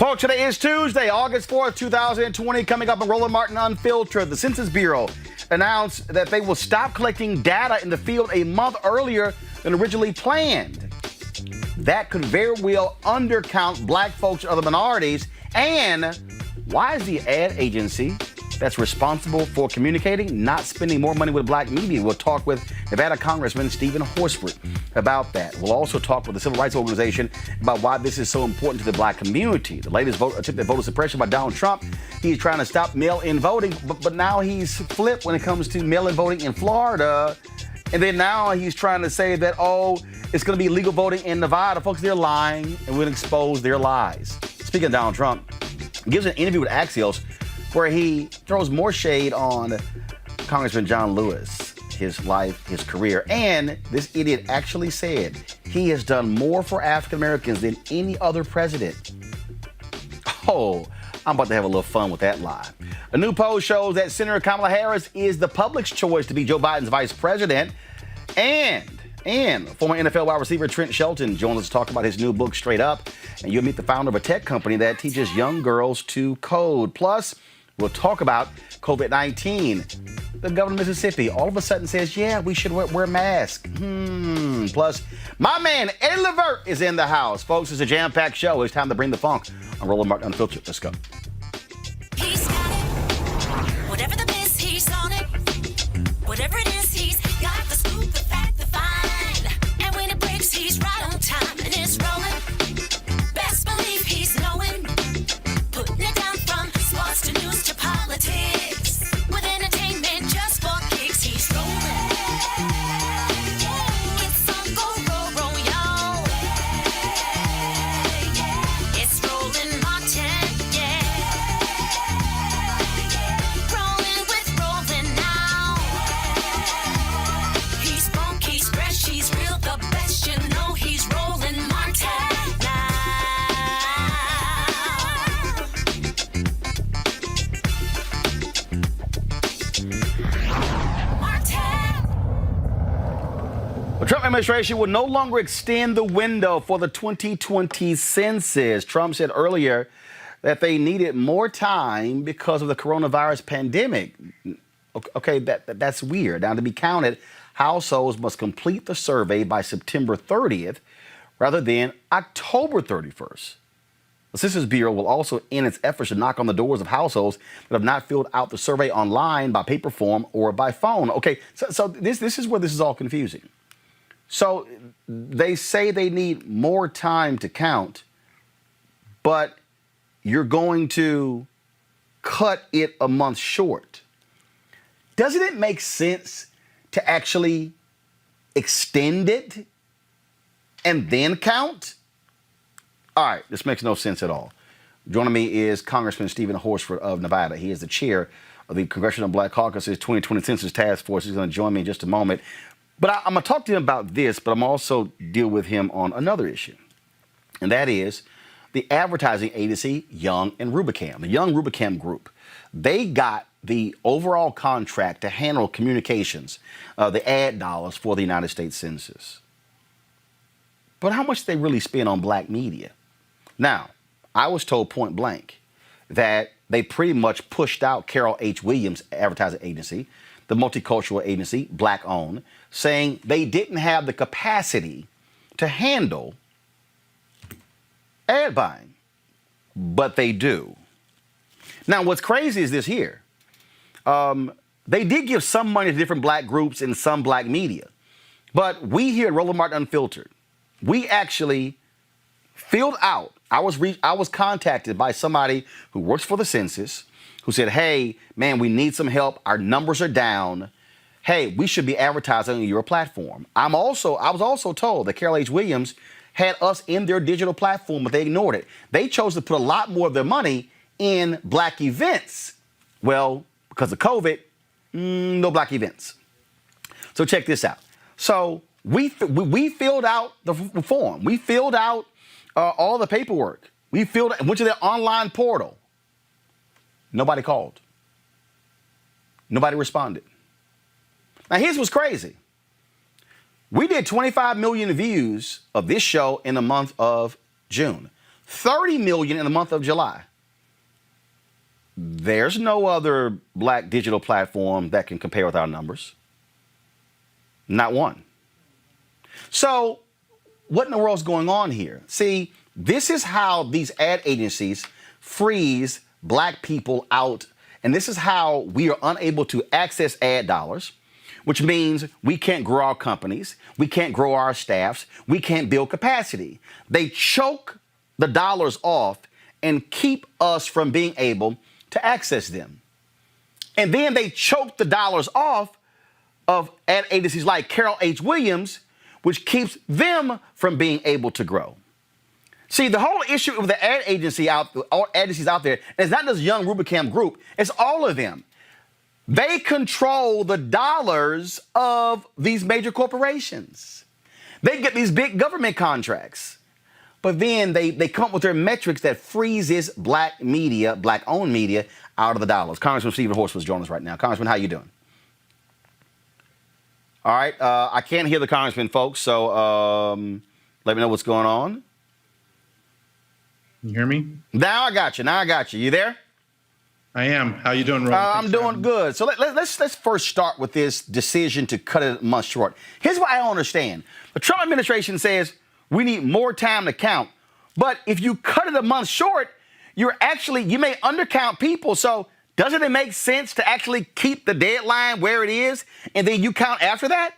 Folks, today is Tuesday, August 4th, 2020. Coming up on Roland Martin Unfiltered, the Census Bureau announced that they will stop collecting data in the field a month earlier than originally planned. That could very well undercount black folks and other minorities. And why is the ad agency that's responsible for communicating not spending more money with black media? We'll talk with Nevada Congressman Stephen Horsford about that. We'll also talk with the Civil Rights Organization about why this is so important to the black community. The latest attempt at voter suppression by Donald Trump. He's trying to stop mail-in voting, but now he's flipped when it comes to mail-in voting in Florida. And then now he's trying to say that, it's going to be legal voting in Nevada. Folks, they're lying, and we'll expose their lies. Speaking of Donald Trump, he gives an interview with Axios where he throws more shade on Congressman John Lewis, his life, his career. And this idiot actually said he has done more for African Americans than any other president. I'm about to have a little fun with that lie. A new poll shows that Senator Kamala Harris is the public's choice to be Joe Biden's vice president. And former NFL wide receiver Trent Shelton joins us to talk about his new book, Straight Up. And you'll meet the founder of a tech company that teaches young girls to code. Plus, we'll talk about COVID-19. The governor of Mississippi all of a sudden says, yeah, we should wear masks. Plus, my man Eddie Levert is in the house. Folks, it's a jam-packed show. It's time to bring the funk on Roland Martin Unfiltered. Let's go. He's got it. Whatever the miss, he's on it. Whatever it is, he's got the scoop, the fact, the find. And when it breaks, he's right on time. And it's rolling. Best believe he's knowing. Putting it down from sports to news to politics. With entertainment just for kicks, he's rolling. It's on roll, y'all. It's Roland Martin, rolling with Roland now. He's funk, he's fresh, he's real, the best, you know he's Roland Martin now. The Trump administration will no longer extend the window for the 2020 census. Trump said earlier that they needed more time because of the coronavirus pandemic. Okay, that's weird. Now, to be counted, households must complete the survey by September 30th rather than October 31st. The Census Bureau will also end its efforts to knock on the doors of households that have not filled out the survey online by paper form or by phone. Okay, so this is where this is all confusing. So they say they need more time to count, but you're going to cut it a month short. Doesn't it make sense to actually extend it and then count? All right, this makes no sense at all. Joining me is Congressman Stephen Horsford of Nevada. He is the chair of the Congressional Black Caucus's 2020 Census Task Force. He's going to join me in just a moment. But I'm going to talk to him about this, but I'm also deal with him on another issue. And that is the advertising agency, Young and Rubicam. The Young Rubicam Group, they got the overall contract to handle communications, the ad dollars for the United States Census. But how much do they really spend on black media? Now, I was told point blank that they pretty much pushed out Carol H. Williams' advertising agency, the multicultural agency, black-owned, saying they didn't have the capacity to handle ad buying, but they do. Now, what's crazy is this here. They did give some money to different black groups and some black media, but we here at Roland Martin Unfiltered, we actually filled out. I was contacted by somebody who works for the census who said, hey, man, we need some help. Our numbers are down. Hey, we should be advertising on your platform. I was also told that Carol H. Williams had us in their digital platform, but they ignored it. They chose to put a lot more of their money in black events. Well, because of COVID, no black events. So check this out. So we filled out the form. We filled out all the paperwork. Went to their online portal. Nobody called. Nobody responded. Now, here's what's crazy. We did 25 million views of this show in the month of June. 30 million in the month of July. There's no other black digital platform that can compare with our numbers. Not one. So what in the world's going on here? See, this is how these ad agencies freeze black people out. And this is how we are unable to access ad dollars, which means we can't grow our companies. We can't grow our staffs. We can't build capacity. They choke the dollars off and keep us from being able to access them. And then they choke the dollars off of ad agencies like Carol H. Williams, which keeps them from being able to grow. See, the whole issue with the ad agencies out there, it's not just Young Rubicam Group, it's all of them. They control the dollars of these major corporations. They get these big government contracts. But then they come up with their metrics that freezes black media, black-owned media, out of the dollars. Congressman Stephen Horst was joining us right now. Congressman, how you doing? All right, I can't hear the congressman, folks, so let me know what's going on. You hear me? Now I got you. You there? I am. How you doing, Roland? I'm doing good. So let's first start with this decision to cut it a month short. Here's what I don't understand. The Trump administration says we need more time to count. But if you cut it a month short, you may undercount people. So doesn't it make sense to actually keep the deadline where it is and then you count after that?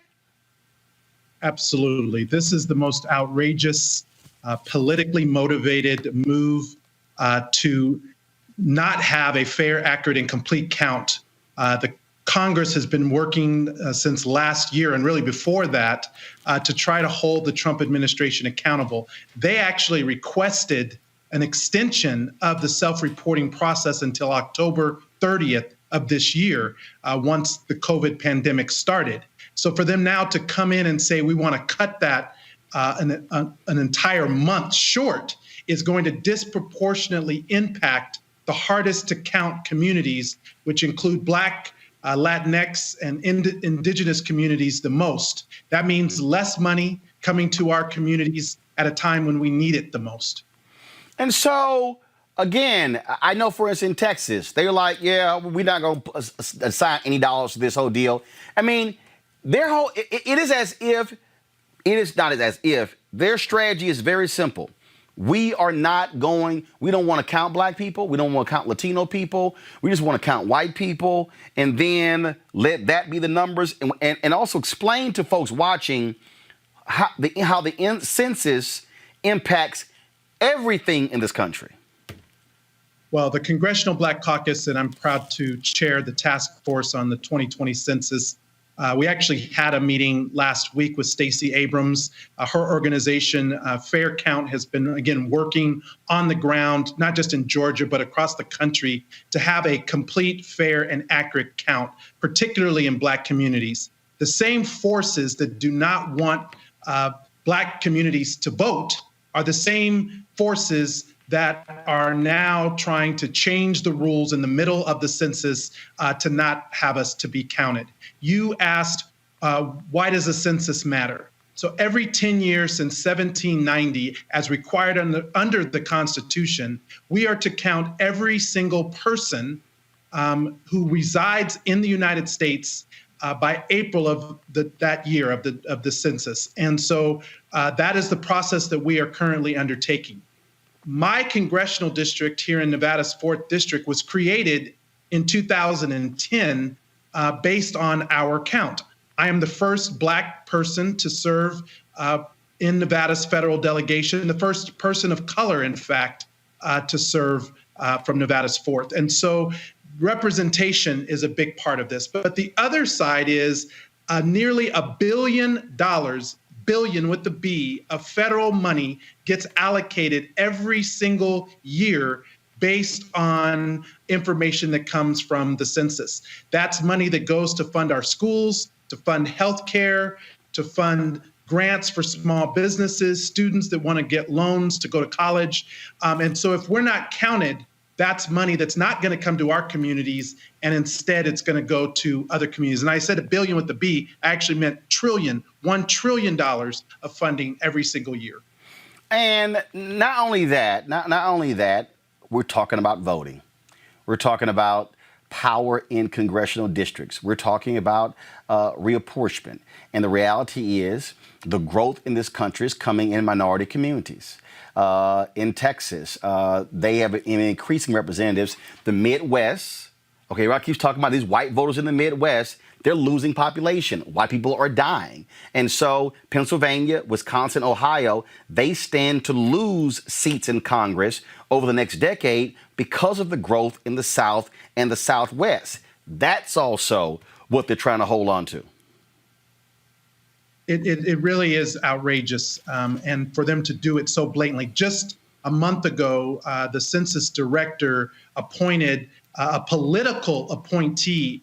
Absolutely. This is the most outrageous, politically motivated move to not have a fair, accurate, and complete count. The Congress has been working since last year and really before that to try to hold the Trump administration accountable. They actually requested an extension of the self-reporting process until October 30th of this year, once the COVID pandemic started. So for them now to come in and say we want to cut that an entire month short is going to disproportionately impact the hardest to count communities, which include Black, Latinx, and indigenous communities the most. That means less money coming to our communities at a time when we need it the most. And so, again, I know, for instance, in Texas, they're like, yeah, we're not going to assign any dollars to this whole deal. I mean, it is not as if their strategy is very simple. We don't want to count black people. We don't want to count Latino people. We just want to count white people and then let that be the numbers and also explain to folks watching how the census impacts everything in this country. Well, the Congressional Black Caucus, and I'm proud to chair the task force on the 2020 census. We actually had a meeting last week with Stacey Abrams. Her organization, Fair Count, has been, again, working on the ground, not just in Georgia, but across the country, to have a complete, fair, and accurate count, particularly in Black communities. The same forces that do not want Black communities to vote are the same forces that are now trying to change the rules in the middle of the census to not have us to be counted. You asked, why does a census matter? So every 10 years since 1790, as required under the Constitution, we are to count every single person who resides in the United States by April of that year of the census. And so that is the process that we are currently undertaking. My congressional district here in Nevada's 4th District was created in 2010 based on our count. I am the first Black person to serve in Nevada's federal delegation, the first person of color, in fact, to serve from Nevada's 4th. And so representation is a big part of this. But the other side is nearly $1 billion, billion with the B, of federal money gets allocated every single year based on information that comes from the census. That's money that goes to fund our schools, to fund healthcare, to fund grants for small businesses, students that want to get loans to go to college. And so if we're not counted, that's money that's not going to come to our communities, and instead it's going to go to other communities. And I said $1 billion with the B, I actually meant trillion, $1 trillion of funding every single year. And not only that, we're talking about voting. We're talking about power in congressional districts. We're talking about reapportionment. And the reality is the growth in this country is coming in minority communities. In Texas, they have increasing representatives. The Midwest, okay, Rock keeps talking about these white voters in the Midwest. They're losing population. White people are dying. And so Pennsylvania, Wisconsin, Ohio, they stand to lose seats in Congress over the next decade because of the growth in the South and the Southwest. That's also what they're trying to hold on to. It really is outrageous, and for them to do it so blatantly. Just a month ago, the census director appointed a political appointee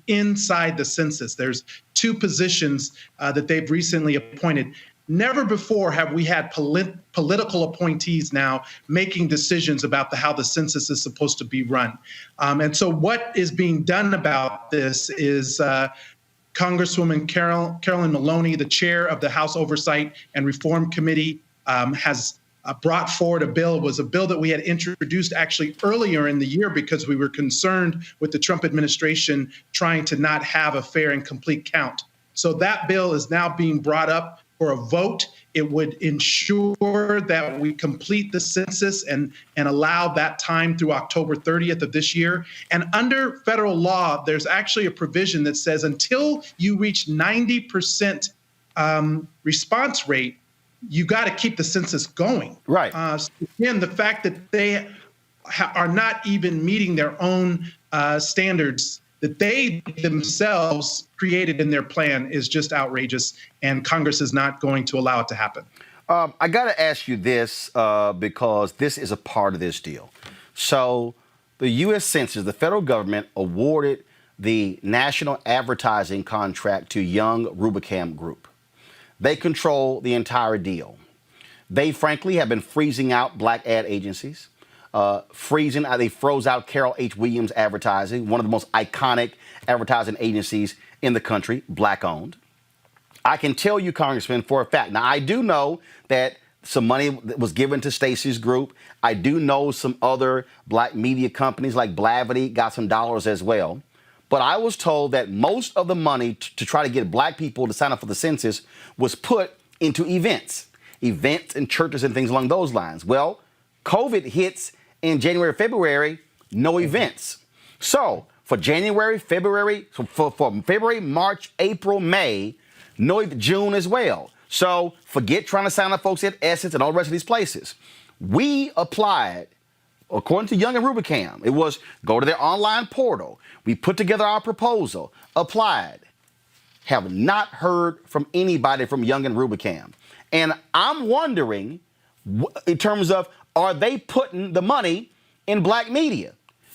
inside the census. There's two positions that they've recently appointed. Never before have we had political appointees now making decisions about how the census is supposed to be run. And so what is being done about this is Congresswoman Carolyn Maloney, the chair of the House Oversight and Reform Committee, has brought forward a bill. It was a bill that we had introduced actually earlier in the year because we were concerned with the Trump administration trying to not have a fair and complete count. So that bill is now being brought up for a vote. It would ensure that we complete the census and allow that time through October 30th of this year. And under federal law, there's actually a provision that says until you reach 90% response rate, you got to keep the census going. Right. So again, the fact that they are not even meeting their own standards that they themselves created in their plan is just outrageous, and Congress is not going to allow it to happen. I got to ask you this because this is a part of this deal. So the U.S. Census, the federal government, awarded the national advertising contract to Young Rubicam Group. They control the entire deal. They, frankly, have been freezing out black ad agencies. They froze out Carol H. Williams Advertising, one of the most iconic advertising agencies in the country, black-owned. I can tell you, Congressman, for a fact. Now, I do know that some money was given to Stacey's group. I do know some other black media companies like Blavity got some dollars as well. But I was told that most of the money to try to get black people to sign up for the census was put into events and churches and things along those lines. Well, COVID hits in January, February, no events. So for January, February, for February, March, April, May, no June as well. So forget trying to sign up folks at Essence and all the rest of these places. We applied, according to Young and Rubicam, it was go to their online portal. We put together our proposal, applied, have not heard from anybody from Young and Rubicam. And I'm wondering, in terms of, are they putting the money in black media?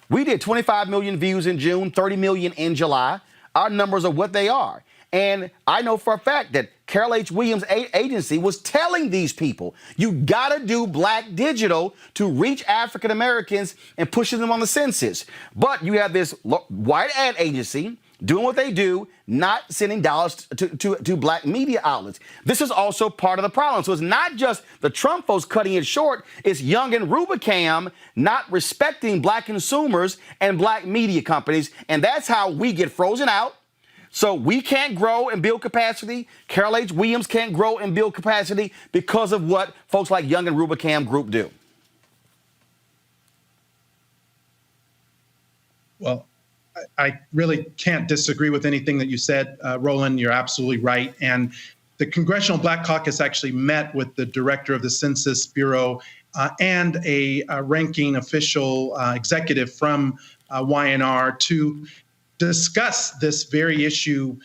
We did 25 million views in June, 30 million in July. Our numbers are what they are. And I know for a fact that Carol H. Williams agency was telling these people, you got to do black digital to reach African Americans and pushing them on the census. But you have this white ad agency doing what they do, not sending dollars to black media outlets. This is also part of the problem. So it's not just the Trump folks cutting it short, it's Young and Rubicam not respecting black consumers and black media companies. And that's how we get frozen out. So we can't grow and build capacity. Carol H. Williams can't grow and build capacity because of what folks like Young and Rubicam Group do. Well, I really can't disagree with anything that you said, Roland. You're absolutely right. And the Congressional Black Caucus actually met with the director of the Census Bureau and a ranking official executive from YNR to discuss this very issue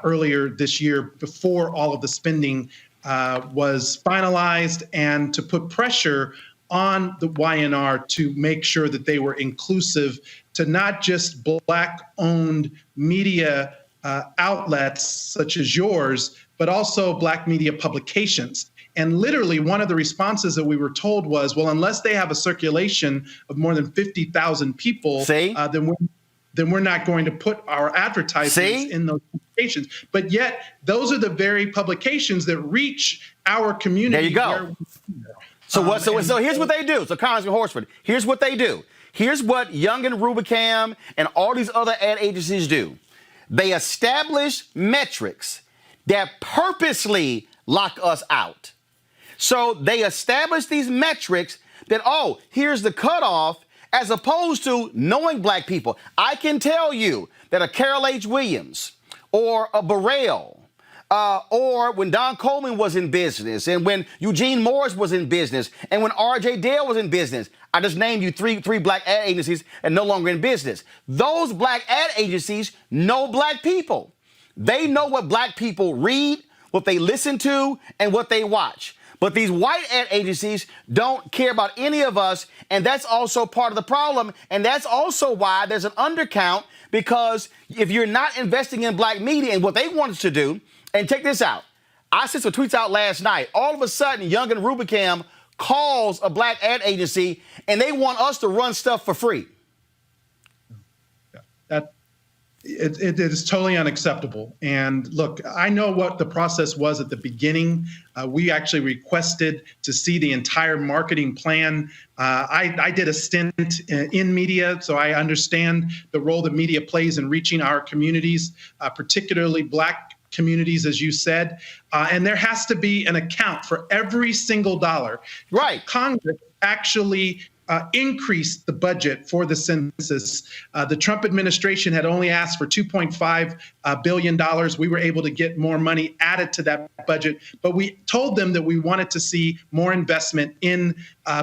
earlier this year before all of the spending was finalized, and to put pressure on the YNR to make sure that they were inclusive to not just black-owned media outlets such as yours, but also black media publications. And literally one of the responses that we were told was, well, unless they have a circulation of more than 50,000 people, then we're not going to put our advertisements in those publications. But yet, those are the very publications that reach our community. There you go. So here's what they do. So Congressman Horsford, here's what they do. Here's what Young and Rubicam and all these other ad agencies do. They establish metrics that purposely lock us out. So they establish these metrics that, oh, here's the cutoff, as opposed to knowing black people. I can tell you that a Carol H. Williams or a Burrell, or when Don Coleman was in business, and when Eugene Morris was in business, and when R.J. Dale was in business. I just named you three black ad agencies and no longer in business. Those black ad agencies know black people. They know what black people read, what they listen to, and what they watch. But these white ad agencies don't care about any of us, and that's also part of the problem. And that's also why there's an undercount, because if you're not investing in black media and what they want us to do, and check this out. I sent some tweets out last night. All of a sudden, Young and Rubicam calls a black ad agency, and they want us to run stuff for free. It is totally unacceptable. And look, I know what the process was at the beginning. We actually requested to see the entire marketing plan. I did a stint in media, so I understand the role that media plays in reaching our communities, particularly black communities, as you said. And there has to be an account for every single dollar. Right. Congress actually increased the budget for the census. The Trump administration had only asked for $2.5 billion. We were able to get more money added to that budget, but we told them that we wanted to see more investment in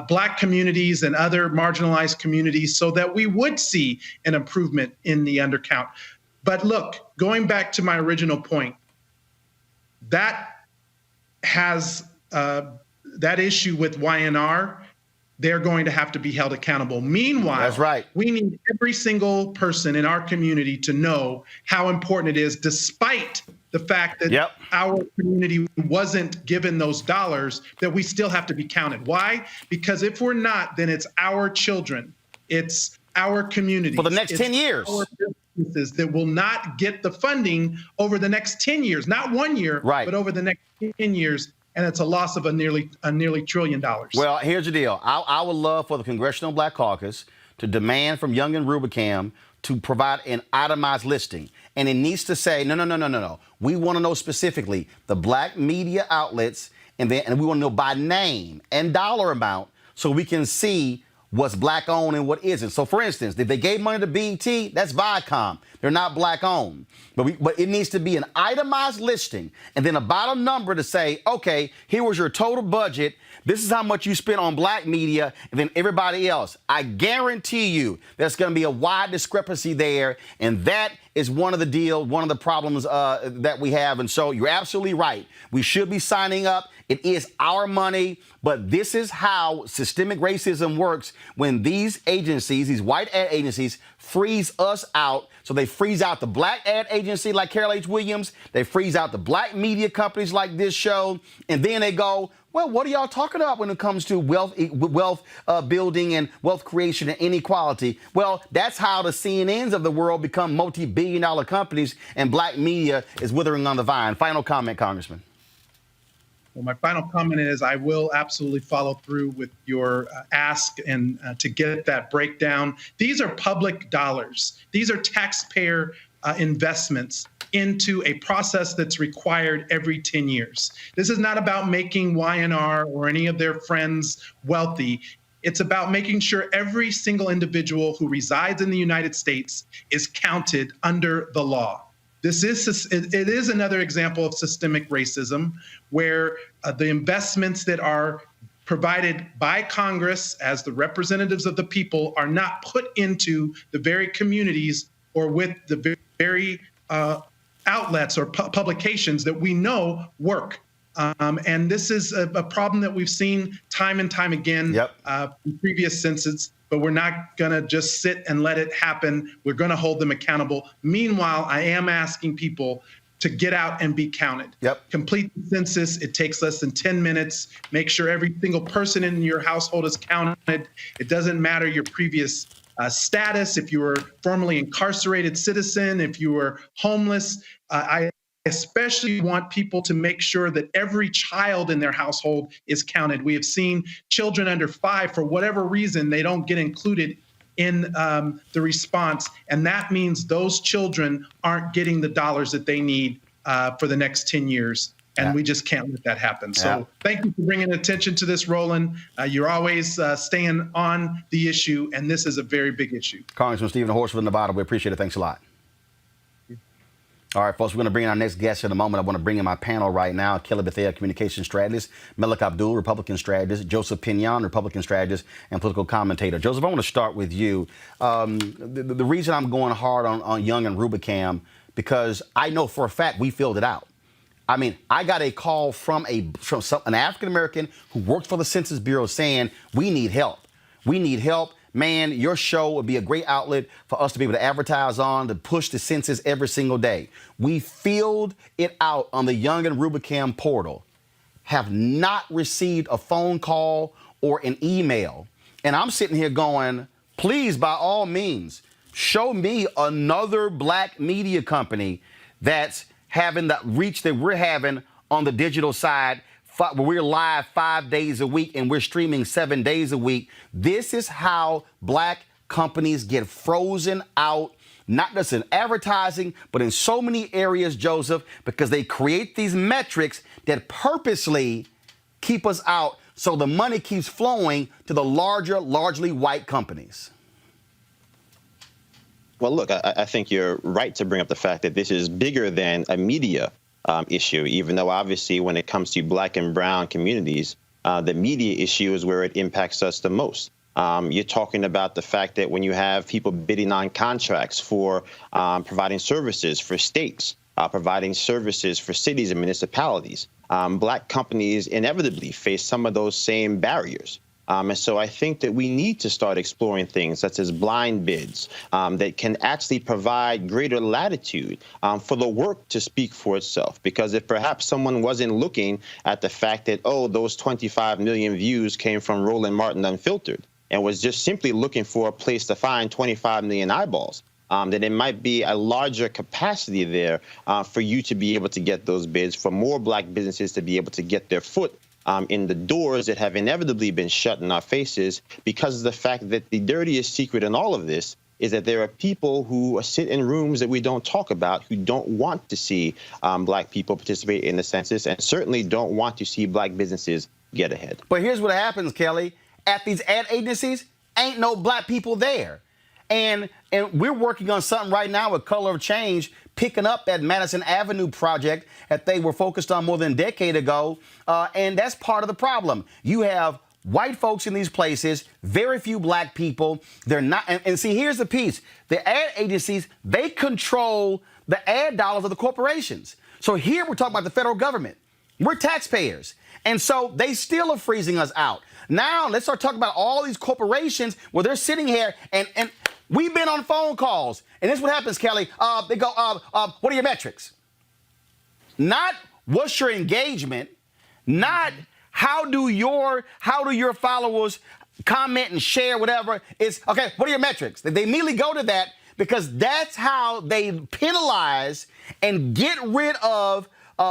black communities and other marginalized communities so that we would see an improvement in the undercount. But look, going back to my original point, that has that issue with YNR. They're going to have to be held accountable. Meanwhile, that's right. We need every single person in our community to know how important it is, despite the fact that our community wasn't given those dollars, that we still have to be counted. Why? Because if we're not, then it's our children, it's our community. For the next 10 years. Our businesses that will not get the funding over the next 10 years, not 1 year, but over the next 10 years. And it's a loss of a nearly $1 trillion. Well, here's the deal. I would love for the Congressional Black Caucus to demand from Young and Rubicam to provide an itemized listing. And it needs to say, no. We want to know specifically the black media outlets, and we want to know by name and dollar amount so we can see what's black owned and what isn't. So, for instance, if they gave money to BET, that's Viacom. They're not black owned. But it needs to be an itemized listing and then a bottom number to say, okay, here was your total budget. This is how much you spent on black media, and then everybody else. I guarantee you there's going to be a wide discrepancy there, and that is one of the problems that we have. And so you're absolutely right. We should be signing up. It is our money, but this is how systemic racism works when these agencies, these white ad agencies, freeze us out. So they freeze out the black ad agency like Carol H. Williams. They freeze out the black media companies like this show. And then they go, well, what are y'all talking about when it comes to wealth building and wealth creation and inequality? Well, that's how the CNNs of the world become multi-billion-dollar companies, and black media is withering on the vine. Final comment, Congressman. Well, my final comment is I will absolutely follow through with your ask and to get that breakdown. These are public dollars. These are taxpayer investments into a process that's required every 10 years. This is not about making YNR or any of their friends wealthy. It's about making sure every single individual who resides in the United States is counted under the law. It is another example of systemic racism, where the investments that are provided by Congress as the representatives of the people are not put into the very communities or with the very outlets or publications that we know work. And this is a problem that we've seen time and time again in previous censuses, but we're not going to just sit and let it happen. We're going to hold them accountable. Meanwhile, I am asking people to get out and be counted. Complete the census. It takes less than 10 minutes. Make sure every single person in your household is counted. It doesn't matter your previous status, if you were formerly incarcerated citizen, if you were homeless. I especially want people to make sure that every child in their household is counted. We have seen children under 5, for whatever reason, they don't get included in the response. And that means those children aren't getting the dollars that they need for the next 10 years. And we just can't let that happen. So thank you for bringing attention to this, Roland. You're always staying on the issue, and this is a very big issue. Congressman Stephen Horsford, Nevada, we appreciate it. Thanks a lot. All right, folks, we're going to bring in our next guest in a moment. I want to bring in my panel right now. Kelly Bethea, communication strategist, Melik Abdul, Republican strategist, Joseph Pinion, Republican strategist, and political commentator. Joseph, I want to start with you. The reason I'm going hard on Young and Rubicam, because I know for a fact we filled it out. I mean, I got a call from an African-American who works for the Census Bureau saying, we need help. We need help. Man, your show would be a great outlet for us to be able to advertise on, to push the census every single day. We filled it out on the Young and Rubicam portal, have not received a phone call or an email. And I'm sitting here going, please, by all means, show me another black media company that's having the reach that we're having on the digital side. We're live 5 days a week and we're streaming 7 days a week. This is how black companies get frozen out, not just in advertising, but in so many areas, Joseph, because they create these metrics that purposely keep us out so the money keeps flowing to the larger, largely white companies. Well, look, I think you're right to bring up the fact that this is bigger than a media issue, even though obviously when it comes to black and brown communities, the media issue is where it impacts us the most. You're talking about the fact that when you have people bidding on contracts for providing services for states, providing services for cities and municipalities, black companies inevitably face some of those same barriers. And so I think that we need to start exploring things such as blind bids that can actually provide greater latitude for the work to speak for itself. Because if perhaps someone wasn't looking at the fact that, oh, those 25 million views came from Roland Martin Unfiltered and was just simply looking for a place to find 25 million eyeballs, then it might be a larger capacity there for you to be able to get those bids, for more black businesses to be able to get their foot in the doors that have inevitably been shut in our faces, because of the fact that the dirtiest secret in all of this is that there are people who sit in rooms that we don't talk about, who don't want to see black people participate in the census, and certainly don't want to see black businesses get ahead. But here's what happens, Kelly. At these ad agencies, ain't no black people there. And we're working on something right now with Color of Change, picking up that Madison Avenue project that they were focused on more than a decade ago. And that's part of the problem. You have white folks in these places, very few black people. They're not. And see, here's the piece. The ad agencies, they control the ad dollars of the corporations. So here we're talking about the federal government. We're taxpayers. And so they still are freezing us out. Now let's start talking about all these corporations where they're sitting here and we've been on phone calls. And this is what happens, Kelly. They go, what are your metrics? Not what's your engagement, not how do your followers comment and share whatever. It's, okay, what are your metrics? They immediately go to that because that's how they penalize and get rid of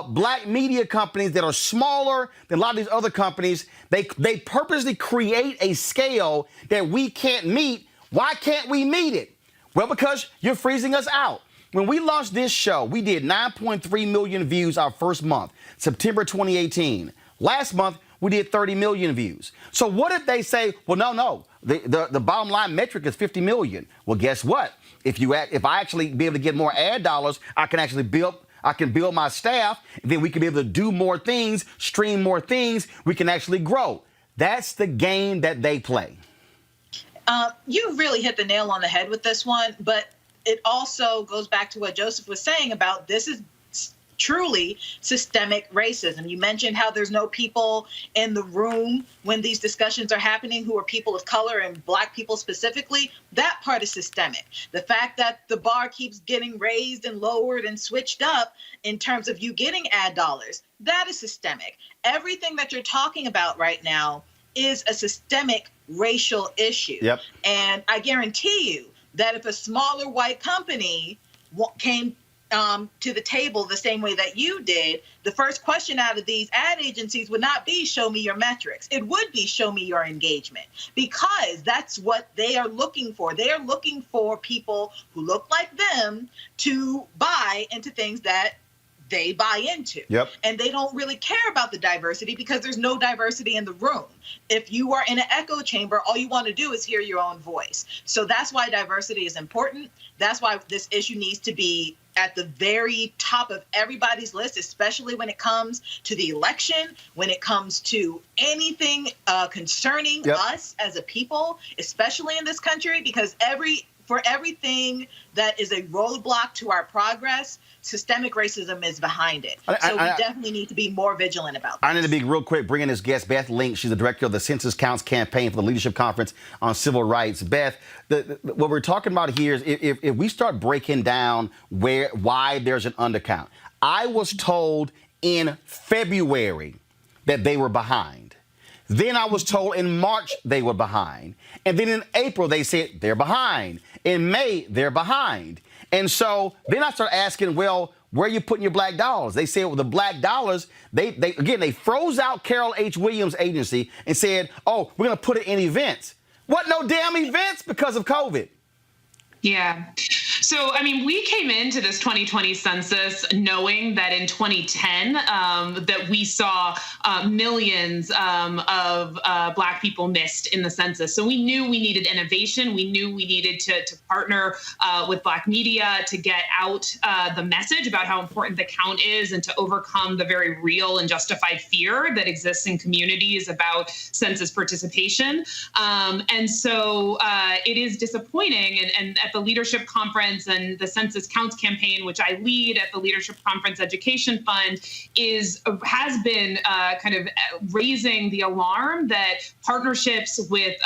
black media companies that are smaller than a lot of these other companies. They purposely create a scale that we can't meet. Why can't we meet it? Well, because you're freezing us out. When we launched this show, we did 9.3 million views our first month, September 2018. Last month, we did 30 million views. So what if they say, well, no, the bottom line metric is 50 million. Well, guess what? If I actually be able to get more ad dollars, I can build my staff, then we can be able to do more things, stream more things, we can actually grow. That's the game that they play. You really hit the nail on the head with this one, but it also goes back to what Joseph was saying about this is truly systemic racism. You mentioned how there's no people in the room when these discussions are happening who are people of color and black people specifically. That part is systemic. The fact that the bar keeps getting raised and lowered and switched up in terms of you getting ad dollars, that is systemic. Everything that you're talking about right now is a systemic racial issue. Yep. And I guarantee you that if a smaller white company came to the table the same way that you did, the first question out of these ad agencies would not be show me your metrics. It would be show me your engagement, because that's what they are looking for. They are looking for people who look like them to buy into things that they buy into. Yep. And they don't really care about the diversity because there's no diversity in the room. If you are in an echo chamber, all you want to do is hear your own voice. So that's why diversity is important. That's why this issue needs to be at the very top of everybody's list, especially when it comes to the election, when it comes to anything concerning us as a people, especially in this country, because for everything that is a roadblock to our progress, systemic racism is behind it. So we definitely need to be more vigilant about that. I need to be real quick, bring in this guest, Beth Link. She's the director of the Census Counts campaign for the Leadership Conference on Civil Rights. Beth, what we're talking about here is if we start breaking down why there's an undercount. I was told in February that they were behind. Then I was told in March they were behind. And then in April, they said they're behind. In May, they're behind. And so then I started asking, well, where are you putting your black dollars? They said, well, the black dollars, they froze out Carol H. Williams' agency and said, oh, we're going to put it in events. What, no damn events because of COVID? Yeah. So, I mean, we came into this 2020 census knowing that in 2010 that we saw millions of Black people missed in the census. So we knew we needed innovation. We knew we needed to partner with Black media to get out the message about how important the count is and to overcome the very real and justified fear that exists in communities about census participation. And so it is disappointing. And at the Leadership Conference and the Census Counts campaign, which I lead at the Leadership Conference Education Fund, has been kind of raising the alarm that partnerships with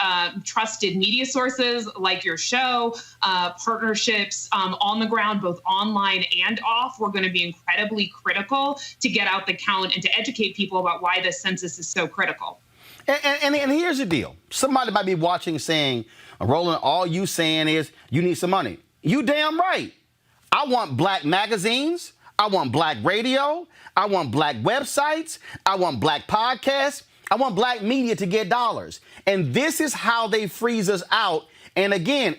trusted media sources like your show, partnerships on the ground, both online and off, were going to be incredibly critical to get out the count and to educate people about why this census is so critical. And here's the deal. Somebody might be watching saying, Roland, all you saying is you need some money. You damn right. I want Black magazines. I want Black radio. I want Black websites. I want Black podcasts. I want Black media to get dollars. And this is how they freeze us out. And again,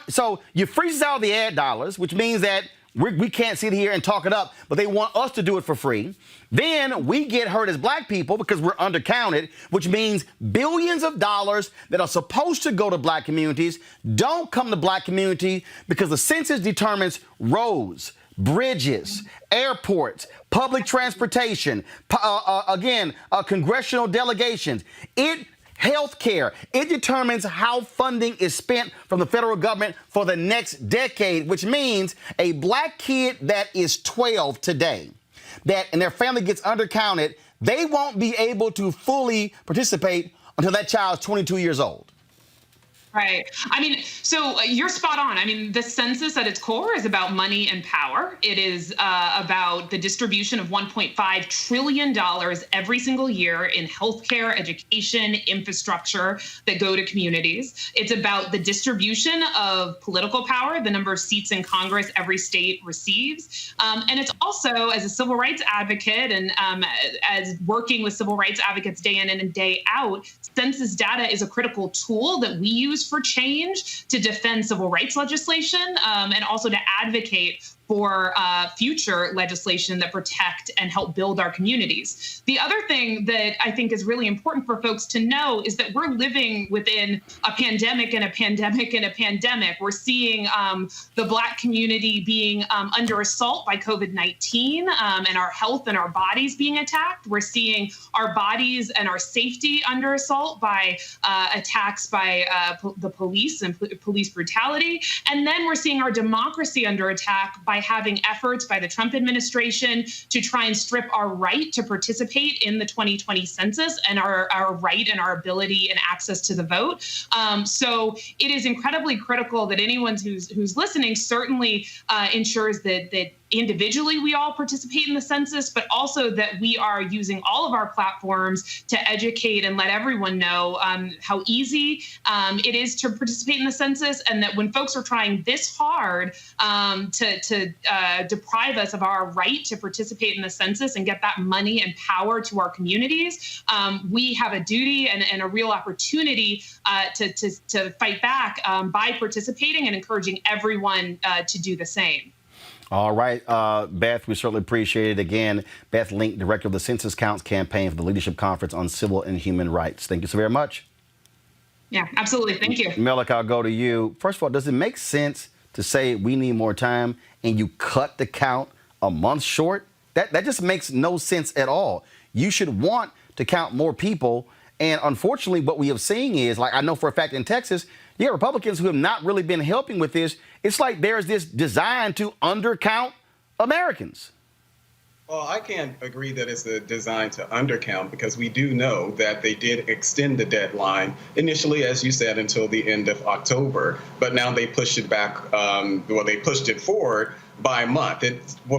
so you freeze us out of the ad dollars, which means that we can't sit here and talk it up, but they want us to do it for free. Then we get hurt as Black people because we're undercounted, which means billions of dollars that are supposed to go to Black communities don't come to Black community because the census determines roads, bridges, airports, public transportation, congressional delegations. Healthcare. It determines how funding is spent from the federal government for the next decade, which means a Black kid that is 12 today, and their family gets undercounted, they won't be able to fully participate until that child's 22 years old. Right. I mean, so you're spot on. I mean, the census at its core is about money and power. It is about the distribution of $1.5 trillion every single year in healthcare, education, infrastructure that go to communities. It's about the distribution of political power, the number of seats in Congress every state receives. And it's also, as a civil rights advocate and as working with civil rights advocates day in and day out, census data is a critical tool that we use for change to defend civil rights legislation and also to advocate for future legislation that protect and help build our communities. The other thing that I think is really important for folks to know is that we're living within a pandemic and a pandemic and a pandemic. We're seeing the Black community being under assault by COVID-19 and our health and our bodies being attacked. We're seeing our bodies and our safety under assault by attacks by the police and police brutality. And then we're seeing our democracy under attack by having efforts by the Trump administration to try and strip our right to participate in the 2020 census and our right and our ability and access to the vote. So it is incredibly critical that anyone who's listening certainly ensures that individually we all participate in the census, but also that we are using all of our platforms to educate and let everyone know how easy it is to participate in the census, and that when folks are trying this hard to deprive us of our right to participate in the census and get that money and power to our communities, we have a duty and a real opportunity to fight back by participating and encouraging everyone to do the same. All right, Beth, we certainly appreciate it. Again, Beth Link, Director of the Census Counts Campaign for the Leadership Conference on Civil and Human Rights. Thank you so very much. Yeah, absolutely. Thank you. Melik, I'll go to you. First of all, does it make sense to say we need more time and you cut the count a month short? That just makes no sense at all. You should want to count more people. And unfortunately, what we have seen is, like I know for a fact in Texas, you have Republicans who have not really been helping with this. It's like there's this design to undercount Americans. Well, I can't agree that it's a design to undercount, because we do know that they did extend the deadline initially, as you said, until the end of October. But now they pushed it back. They pushed it forward by a month.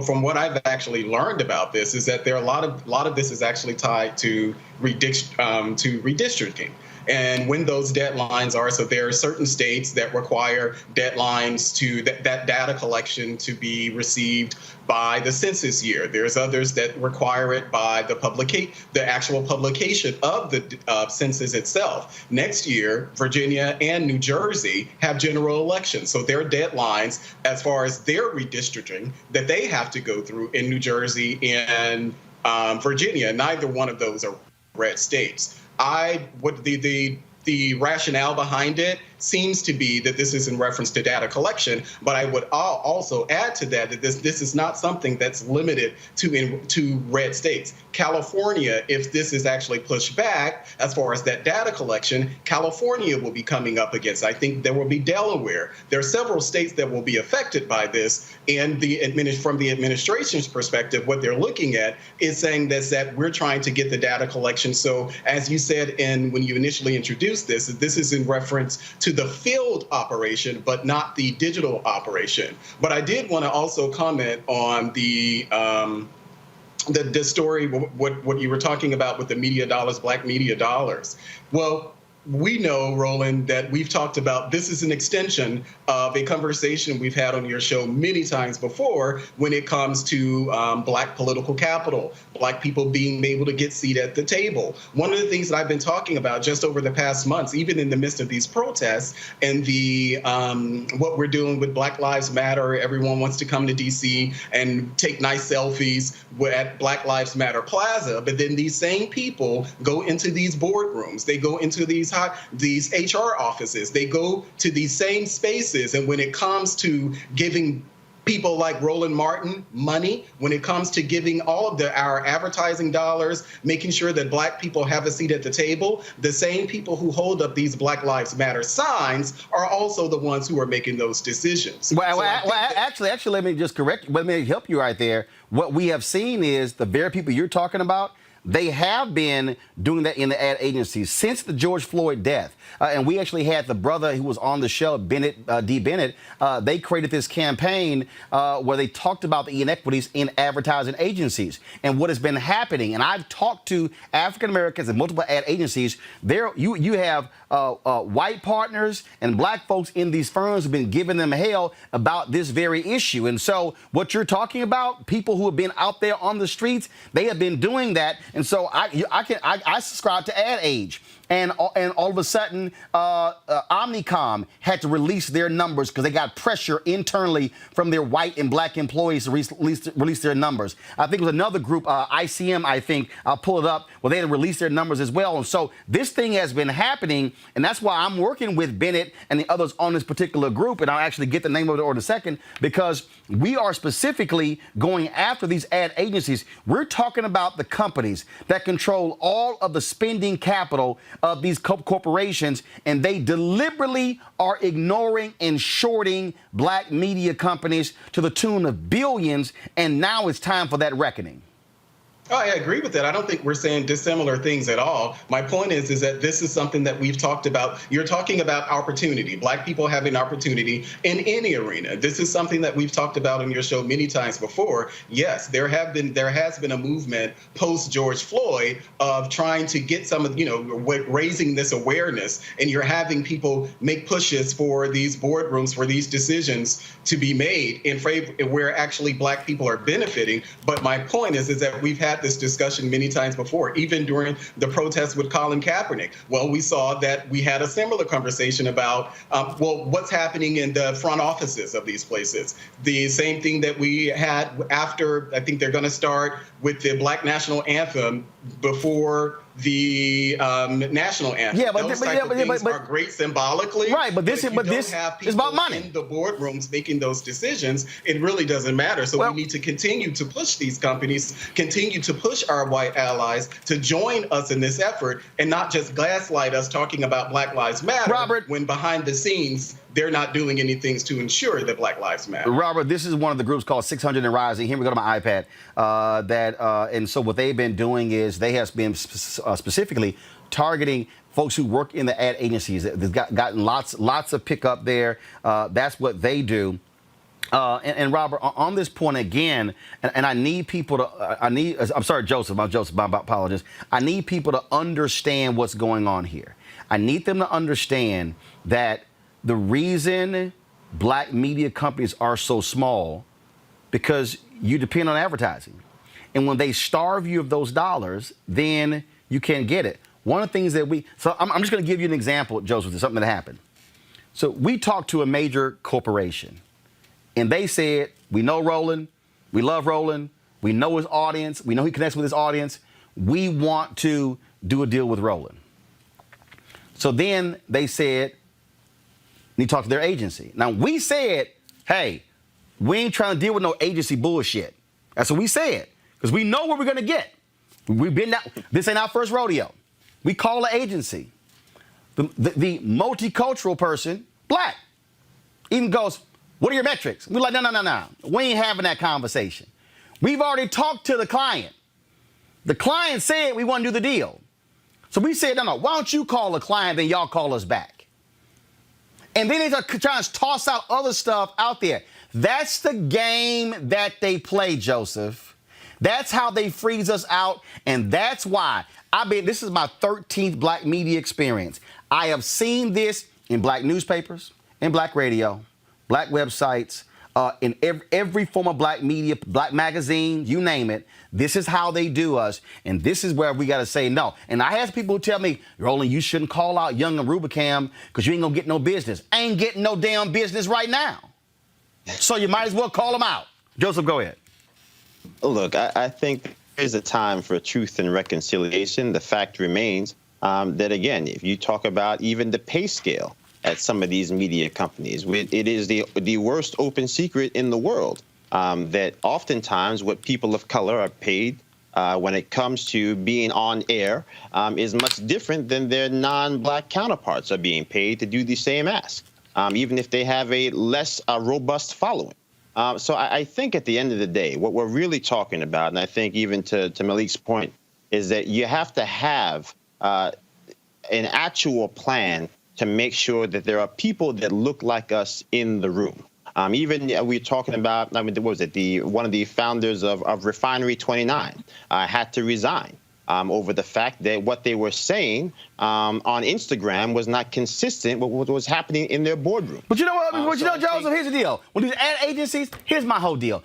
From what I've actually learned about this is that there are a lot of this is actually tied to redistricting. And when those deadlines are, so there are certain states that require deadlines to that data collection to be received by the census year. There's others that require it by the actual publication of the census itself. Next year, Virginia and New Jersey have general elections. So there are deadlines as far as their redistricting that they have to go through in New Jersey and Virginia. Neither one of those are red states. The rationale behind it seems to be that this is in reference to data collection, but I would also add to that this is not something that's limited to red states. California, if this is actually pushed back as far as that data collection, California will be coming up against. I think there will be Delaware. There are several states that will be affected by this, and from the administration's perspective, what they're looking at is saying that we're trying to get the data collection. So as you said, when you initially introduced this is in reference to the field operation, but not the digital operation. But I did want to also comment on the story, what you were talking about with the media dollars, black media dollars. Well, we know, Roland, that we've talked about this is an extension of a conversation we've had on your show many times before when it comes to black political capital, black people being able to get seat at the table. One of the things that I've been talking about just over the past months, even in the midst of these protests and what we're doing with Black Lives Matter, everyone wants to come to D.C. and take nice selfies at Black Lives Matter Plaza, but then these same people go into these boardrooms, they go into these HR offices, they go to these same spaces, and when it comes to giving people like Roland Martin money, when it comes to giving all of our advertising dollars, making sure that black people have a seat at the table, the same people who hold up these Black Lives Matter signs are also the ones who are making those decisions. Actually, let me just let me help you right there. What we have seen is the very people you're talking about, they have been doing that in the ad agencies since the George Floyd death. And we actually had the brother who was on the show, D. Bennett. They created this campaign where they talked about the inequities in advertising agencies and what has been happening. And I've talked to African Americans in multiple ad agencies. You have white partners and black folks in these firms who have been giving them hell about this very issue. And so what you're talking about, people who have been out there on the streets, they have been doing that. And so I subscribe to Ad Age. And all of a sudden, Omnicom had to release their numbers because they got pressure internally from their white and black employees to release their numbers. I think it was another group, ICM, I think, I'll pull it up, where they had to release their numbers as well. And so this thing has been happening, and that's why I'm working with Bennett and the others on this particular group, and I'll actually get the name of it in a second, because we are specifically going after these ad agencies. We're talking about the companies that control all of the spending capital of these corporations, and they deliberately are ignoring and shorting black media companies to the tune of billions, and now it's time for that reckoning. Oh, I agree with that. I don't think we're saying dissimilar things at all. My point is that this is something that we've talked about. You're talking about opportunity, Black people having opportunity in any arena. This is something that we've talked about on your show many times before. Yes, there has been a movement post George Floyd of trying to get some of, raising this awareness, and you're having people make pushes for these boardrooms, for these decisions to be made in favor where actually Black people are benefiting. But my point is that we've had this discussion many times before, even during the protests with Colin Kaepernick. Well, we saw that we had a similar conversation about, what's happening in the front offices of these places. The same thing that we had after, I think they're going to start with the Black National Anthem before the national anthem. Yeah, but those type of things are great symbolically. Right, but this is about money. In the boardrooms making those decisions, it really doesn't matter. So we need to continue to push these companies, continue to push our white allies to join us in this effort, and not just gaslight us talking about Black Lives Matter, Robert, when behind the scenes they're not doing anything to ensure that Black Lives Matter. Robert, this is one of the groups called 600 and Rising. Here we go to my iPad. And so what they've been doing is they have been specifically targeting folks who work in the ad agencies. They've gotten lots of pickup there. That's what they do. And Robert, on this point again, and I need people to, I'm sorry, Joseph, my apologies. I need people to understand what's going on here. I need them to understand that the reason Black media companies are so small because you depend on advertising. And when they starve you of those dollars, then you can't get it. One of the things that I'm just going to give you an example, Joseph, of something that happened. So we talked to a major corporation, and they said, we know Roland, we love Roland, we know his audience, we know he connects with his audience, we want to do a deal with Roland. So then they said, need to talk to their agency. Now, we said, hey, we ain't trying to deal with no agency bullshit. That's what we said, because we know what we're going to get. We've been down. This ain't our first rodeo. We call the agency. The multicultural person, Black, even goes, what are your metrics? We're like, no. We ain't having that conversation. We've already talked to the client. The client said we want to do the deal. So we said, no, why don't you call the client, then y'all call us back? And then they're trying to toss out other stuff out there. That's the game that they play, Joseph. That's how they freeze us out. And that's why this is my 13th Black media experience. I have seen this in Black newspapers, in Black radio, Black websites, in every form of Black media, Black magazine, you name it. This is how they do us, and this is where we got to say no. And I have people who tell me, Roland, you shouldn't call out Young and Rubicam because you ain't going to get no business. I ain't getting no damn business right now. So you might as well call them out. Joseph, go ahead. Look, I think there's a time for truth and reconciliation. The fact remains that, again, if you talk about even the pay scale at some of these media companies, it is the worst open secret in the world. That oftentimes what people of color are paid when it comes to being on air is much different than their non-Black counterparts are being paid to do the same ask, even if they have a less robust following. So I think at the end of the day, what we're really talking about, and I think even to Malik's point, is that you have to have an actual plan to make sure that there are people that look like us in the room. Even we're talking about, what was it? One of the founders of Refinery 29 had to resign over the fact that what they were saying on Instagram was not consistent with what was happening in their boardroom. But you know what? Joseph, here's the deal. When these ad agencies, here's my whole deal.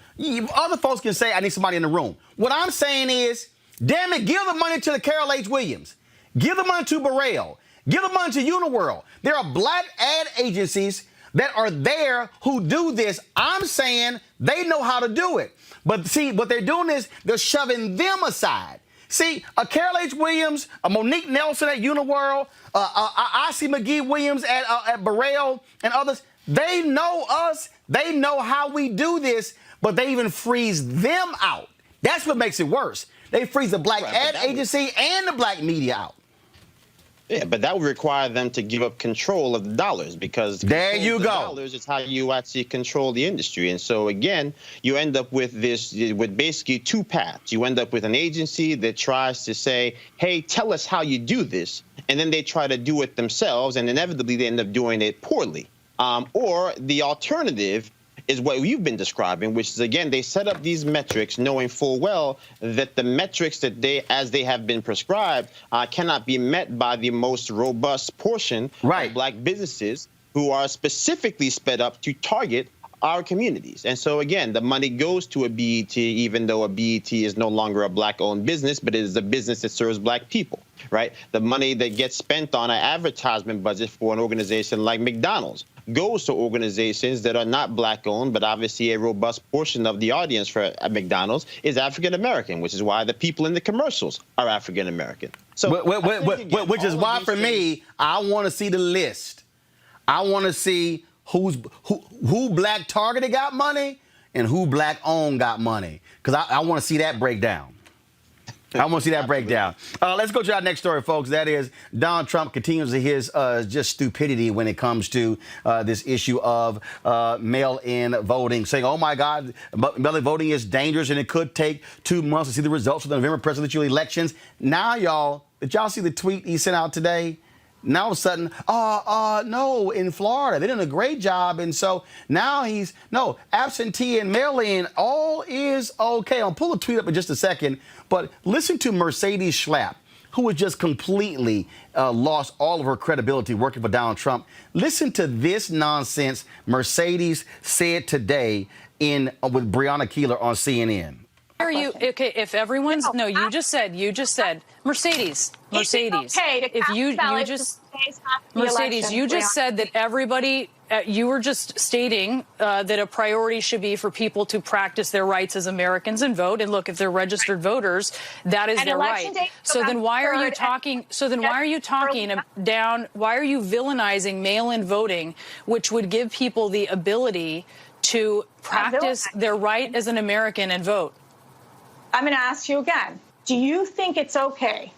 Other folks can say, I need somebody in the room. What I'm saying is, damn it, give the money to the Carol H. Williams. Give the money to Burrell. Give the money to Uniworld. There are Black ad agencies that are there who do this. I'm saying they know how to do it. But see, what they're doing is they're shoving them aside. See, a Carol H. Williams, a Monique Nelson at Uniworld, Ossie McGee Williams at Burrell, and others, they know us. They know how we do this, but they even freeze them out. That's what makes it worse. They freeze the Black ad agency and the Black media out. Yeah, but that would require them to give up control of the dollars, because there you go. Dollars is how you actually control the industry. And so again, you end up with basically two paths. You end up with an agency that tries to say, hey, tell us how you do this. And then they try to do it themselves, and inevitably they end up doing it poorly. Or the alternative is what you've been describing, which is, again, they set up these metrics knowing full well that the metrics that as they have been prescribed cannot be met by the most robust portion of Black businesses who are specifically sped up to target our communities. And so, again, the money goes to a BET, even though a BET is no longer a Black-owned business, but it is a business that serves Black people, right? The money that gets spent on an advertisement budget for an organization like McDonald's goes to organizations that are not Black-owned, but obviously a robust portion of the audience for McDonald's is African-American, which is why the people in the commercials are African-American. So, which is why, for me, I want to see the list. I want to see who Black targeted got money and who Black-owned got money, because I want to see that breakdown. I want to see that breakdown. Let's go to our next story, folks. That is, Donald Trump continues his just stupidity when it comes to this issue of mail-in voting, saying, oh, my God, mail-in voting is dangerous and it could take 2 months to see the results of the November presidential elections. Now, y'all, did y'all see the tweet he sent out today? Now, all of a sudden, no, in Florida, they're doing a great job. And so now absentee and mail-in, all is okay. I'll pull the tweet up in just a second. But listen to Mercedes Schlapp, who has just completely lost all of her credibility working for Donald Trump. Listen to this nonsense Mercedes said today with Breonna Keeler on CNN. Are you okay? If everyone's you just said Mercedes. If you just said that everybody. You were just stating that a priority should be for people to practice their rights as Americans and vote. And look, if they're registered voters, that is their right. So then why are you talking? Why are you villainizing mail-in voting, which would give people the ability to practice their right as an American and vote? I'm going to ask you again. Do you think it's okay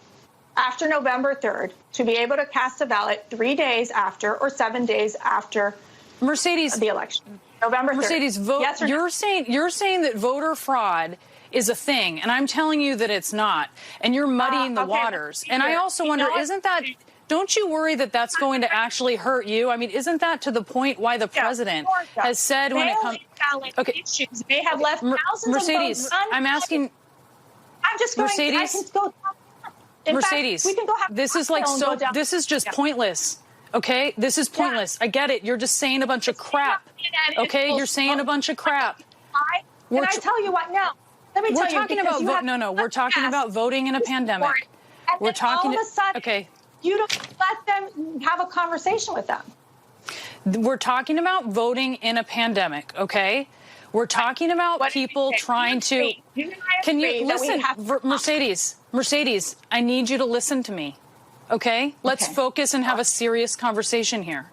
after November 3rd to be able to cast a ballot 3 days after or 7 days after the election? November 3rd. Mercedes, vote. Yes or you're no? you're saying that voter fraud is a thing, and I'm telling you that it's not, and you're muddying the waters. And I also wonder, don't you worry that that's going to actually hurt you? I mean, isn't that to the point why the president has said when it comes issues may have left thousands Mercedes, of votes I'm asking. I'm just going. Mercedes, I can go. Mercedes, we can go have this is like so. This is just pointless. Okay, this is pointless. I get it. You're just saying a bunch of crap. Okay, you're saying a bunch of crap. Can I tell you what? No. Let me tell you. We're talking about we're talking about voting in a pandemic. We're talking. All of a sudden, okay. You don't let them have a conversation with them. We're talking about voting in a pandemic. Okay. We're talking about people trying to. Can you listen, Mercedes? I need you to listen to me. Okay? Let's focus and have a serious conversation here.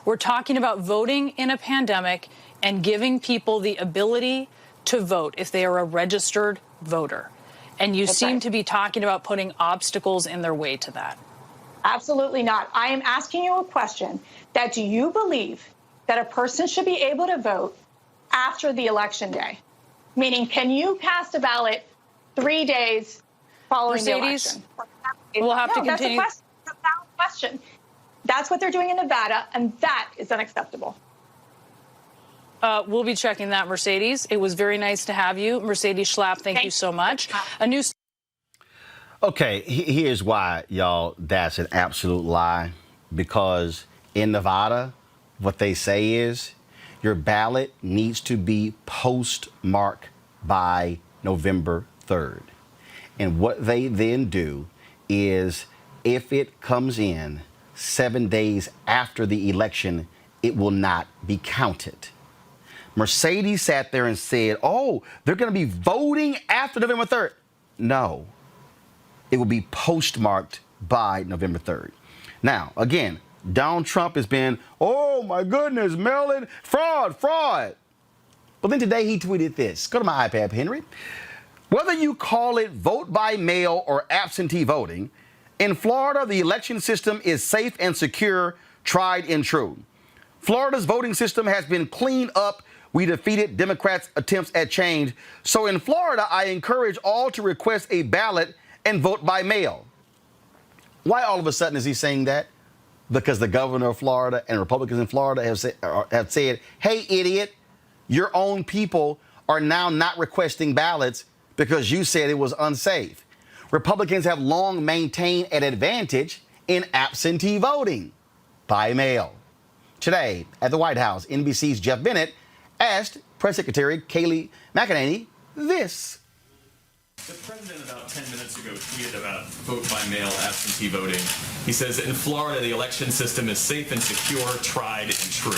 We're talking about voting in a pandemic and giving people the ability to vote if they are a registered voter. And you seem to be talking about putting obstacles in their way to that. Absolutely not. I am asking you a question that do you believe that a person should be able to vote after the election day? Meaning, can you cast a ballot 3 days following the election? We'll have to continue. That's a valid question. That's what they're doing in Nevada, and that is unacceptable. We'll be checking that, Mercedes. It was very nice to have you. Mercedes Schlapp, thank you so much. Okay, here's why, y'all, that's an absolute lie. Because in Nevada, what they say is your ballot needs to be postmarked by November 3rd. And what they then do is if it comes in 7 days after the election, it will not be counted. Mercedes sat there and said, oh, they're going to be voting after November 3rd. No, it will be postmarked by November 3rd. Now, again, Donald Trump has been, oh, my goodness, mail-in fraud. But then today he tweeted this. Go to my iPad, Henry. Whether you call it vote by mail or absentee voting, In Florida, the election system is safe and secure, tried and true. Florida's voting system has been cleaned up. We defeated Democrats' attempts at change. So in Florida, I encourage all to request a ballot and vote by mail. Why all of a sudden is he saying that? Because the governor of Florida and Republicans in Florida have said, hey, idiot, your own people are now not requesting ballots because you said it was unsafe. Republicans have long maintained an advantage in absentee voting by mail. Today at the White House, NBC's Jeff Bennett asked Press Secretary Kayleigh McEnany this. The president about 10 minutes ago tweeted about vote by mail absentee voting. He says in Florida, the election system is safe and secure, tried and true.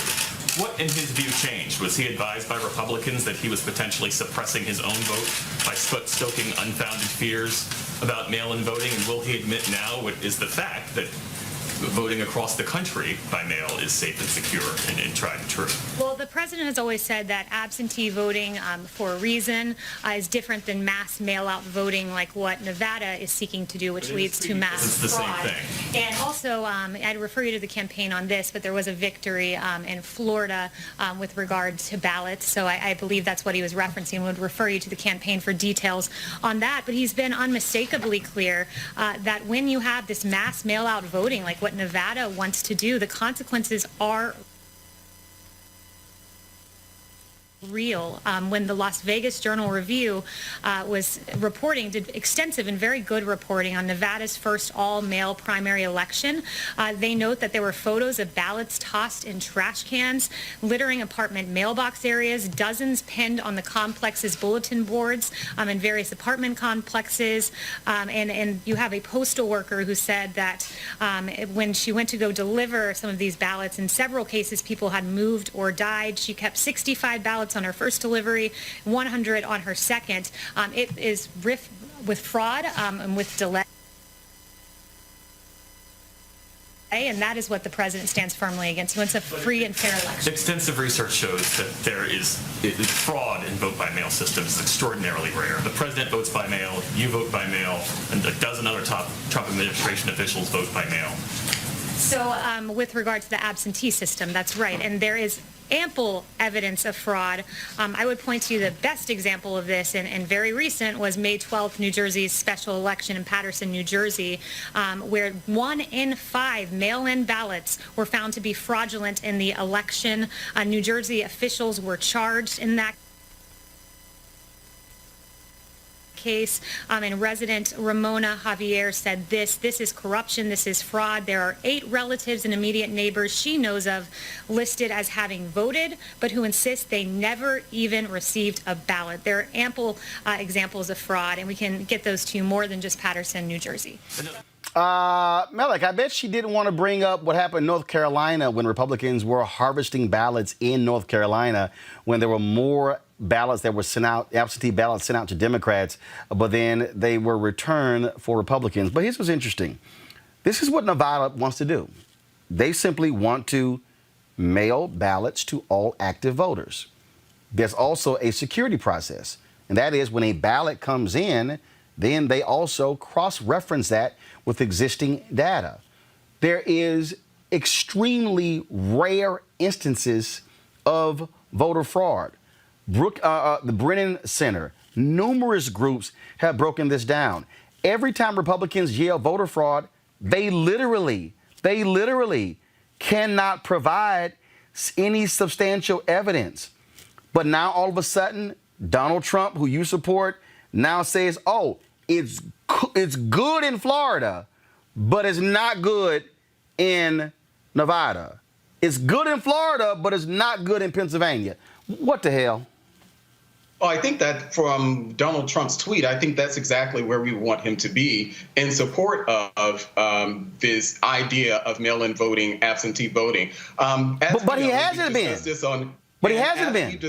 What, in his view, changed? Was he advised by Republicans that he was potentially suppressing his own vote by stoking unfounded fears about mail-in voting? And will he admit now what is the fact that voting across the country by mail is safe and secure and tried and true? Well, the president has always said that absentee voting for a reason is different than mass mail-out voting like what Nevada is seeking to do, which leads to mass fraud. It's the same thing. And also, I'd refer you to the campaign on this, but there was a victory in Florida with regard to ballots. So I believe that's what he was referencing. Would refer you to the campaign for details on that. But he's been unmistakably clear that when you have this mass mail-out voting like what Nevada wants to do, the consequences are real. When the Las Vegas Journal-Review was reporting, did extensive and very good reporting on Nevada's first all-male primary election, they note that there were photos of ballots tossed in trash cans, littering apartment mailbox areas, dozens pinned on the complex's bulletin boards in various apartment complexes, and you have a postal worker who said that when she went to go deliver some of these ballots, in several cases people had moved or died. She kept 65 ballots on her first delivery, 100 on her second. It is rife with fraud and with delay. And that is what the president stands firmly against. He wants a free and fair election. Extensive research shows that there is fraud in vote-by-mail systems is extraordinarily rare. The president votes by mail, you vote by mail, and a dozen other top Trump administration officials vote by mail. So with regard to the absentee system, that's right. And there is ample evidence of fraud. I would point to the best example of this, and very recent, was May 12th, New Jersey's special election in Paterson, New Jersey, where 1 in 5 mail-in ballots were found to be fraudulent in the election. New Jersey officials were charged in that case, and resident Ramona Javier said this is corruption, this is fraud. There are 8 relatives and immediate neighbors she knows of listed as having voted, but who insist they never even received a ballot. There are ample examples of fraud, and we can get those to you more than just Paterson, New Jersey. Melek, I bet she didn't want to bring up what happened in North Carolina when Republicans were harvesting ballots in North Carolina when there were more ballots that were sent out, absentee ballots sent out to Democrats, but then they were returned for Republicans. But here's what's interesting. This is what Nevada wants to do. They simply want to mail ballots to all active voters. There's also a security process, and that is when a ballot comes in, then they also cross-reference that with existing data. There is extremely rare instances of voter fraud. The Brennan Center, numerous groups have broken this down. Every time Republicans yell voter fraud, they literally cannot provide any substantial evidence. But now all of a sudden, Donald Trump, who you support, now says, oh, it's good in Florida, but it's not good in Nevada. It's good in Florida, but it's not good in Pennsylvania. What the hell? Well, I think that from Donald Trump's tweet, I think that's exactly where we want him to be in support of this idea of mail-in voting, absentee voting. But he hasn't been. But he hasn't been.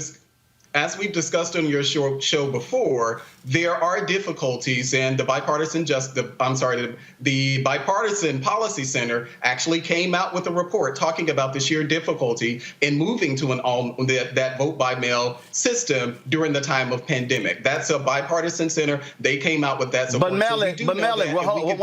As we've discussed on your show before, there are difficulties, and the Bipartisan Policy Center actually came out with a report talking about the sheer difficulty in moving to that vote by mail system during the time of pandemic. That's a bipartisan center. They came out with that support. But Malik, one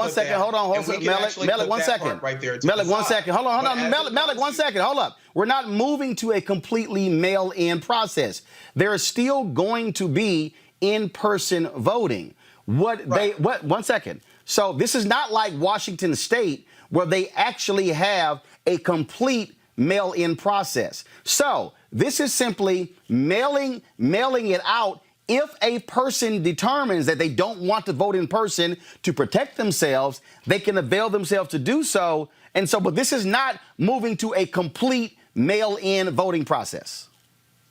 second. Hold on. Malik, 1 second. Right there Malik, 1 second. Hold on. Malik, 1 second. Hold up. We're not moving to a completely mail-in process. There is still going to be in-person voting. 1 second. So this is not like Washington State where they actually have a complete mail-in process. So this is simply mailing it out. If a person determines that they don't want to vote in person to protect themselves, they can avail themselves to do so. And so, but this is not moving to a complete mail-in voting process.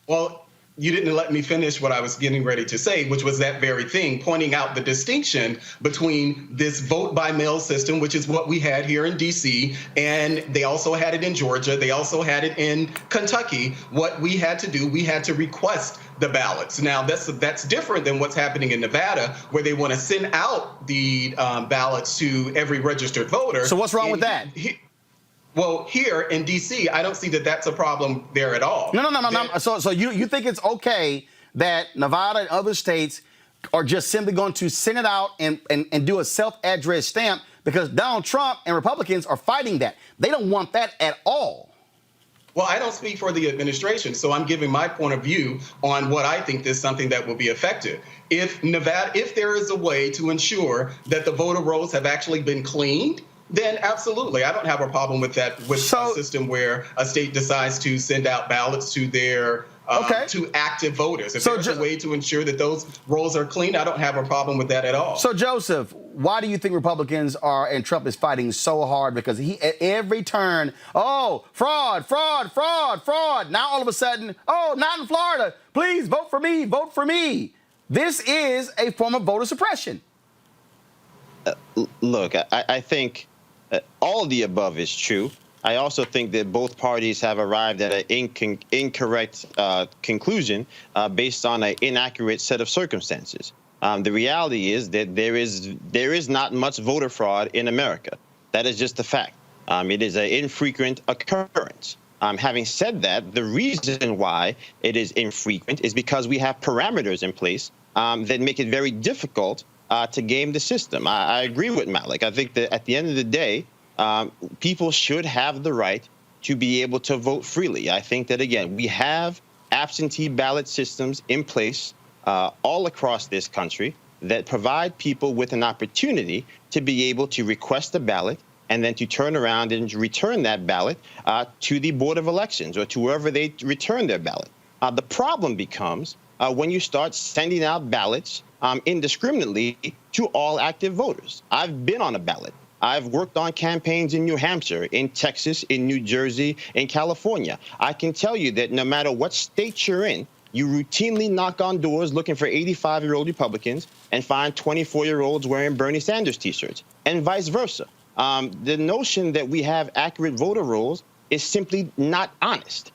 Well, you didn't let me finish what I was getting ready to say, which was that very thing, pointing out the distinction between this vote by mail system, which is what we had here in D.C., and they also had it in Georgia. They also had it in Kentucky. What we had to do, we had to request the ballots. Now, that's different than what's happening in Nevada, where they want to send out the ballots to every registered voter. So what's wrong with that? Well, here in D.C., I don't see that that's a problem there at all. No. So you think it's okay that Nevada and other states are just simply going to send it out and do a self-addressed stamp because Donald Trump and Republicans are fighting that. They don't want that at all. Well, I don't speak for the administration, so I'm giving my point of view on what I think is something that will be effective. If there is a way to ensure that the voter rolls have actually been cleaned, then absolutely. I don't have a problem with that, with a system where a state decides to send out ballots to their to active voters. If there's a way to ensure that those rolls are clean, I don't have a problem with that at all. So, Joseph, why do you think Republicans and Trump is fighting so hard? Because he, at every turn, fraud. Now, all of a sudden, not in Florida. Please vote for me. Vote for me. This is a form of voter suppression. Look, I think all of the above is true. I also think that both parties have arrived at an incorrect conclusion based on an inaccurate set of circumstances. The reality is that there is not much voter fraud in America. That is just a fact. It is an infrequent occurrence. Having said that, the reason why it is infrequent is because we have parameters in place that make it very difficult to game the system. I agree with Malik. I think that at the end of the day, people should have the right to be able to vote freely. I think that, again, we have absentee ballot systems in place all across this country that provide people with an opportunity to be able to request a ballot and then to turn around and return that ballot to the Board of Elections or to wherever they return their ballot. The problem becomes when you start sending out ballots indiscriminately to all active voters. I've been on a ballot. I've worked on campaigns in New Hampshire, in Texas, in New Jersey, in California. I can tell you that no matter what state you're in, you routinely knock on doors looking for 85-year-old Republicans and find 24-year-olds wearing Bernie Sanders T-shirts, and vice versa. The notion that we have accurate voter rolls is simply not honest.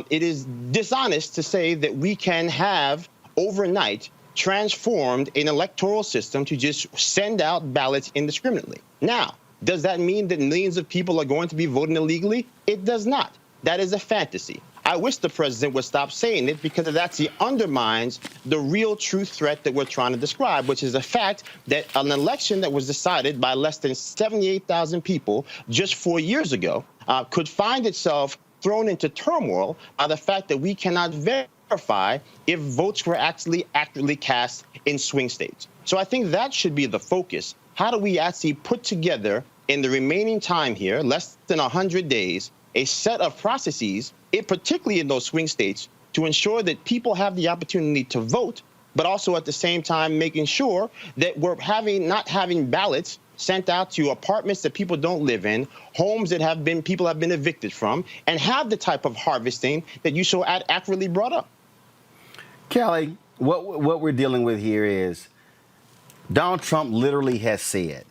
It is dishonest to say that we can have overnight transformed an electoral system to just send out ballots indiscriminately. Now, does that mean that millions of people are going to be voting illegally? It does not. That is a fantasy. I wish the president would stop saying it because it actually undermines the real true threat that we're trying to describe, which is the fact that an election that was decided by less than 78,000 people just 4 years ago could find itself thrown into turmoil by the fact that we cannot verify if votes were actually accurately cast in swing states. So I think that should be the focus. How do we actually put together in the remaining time here, less than 100 days, a set of processes, particularly in those swing states, to ensure that people have the opportunity to vote, but also at the same time making sure that we're not having ballots sent out to apartments that people don't live in, homes that people have been evicted from, and have the type of harvesting that you so accurately brought up. Kelly, what we're dealing with here is Donald Trump literally has said,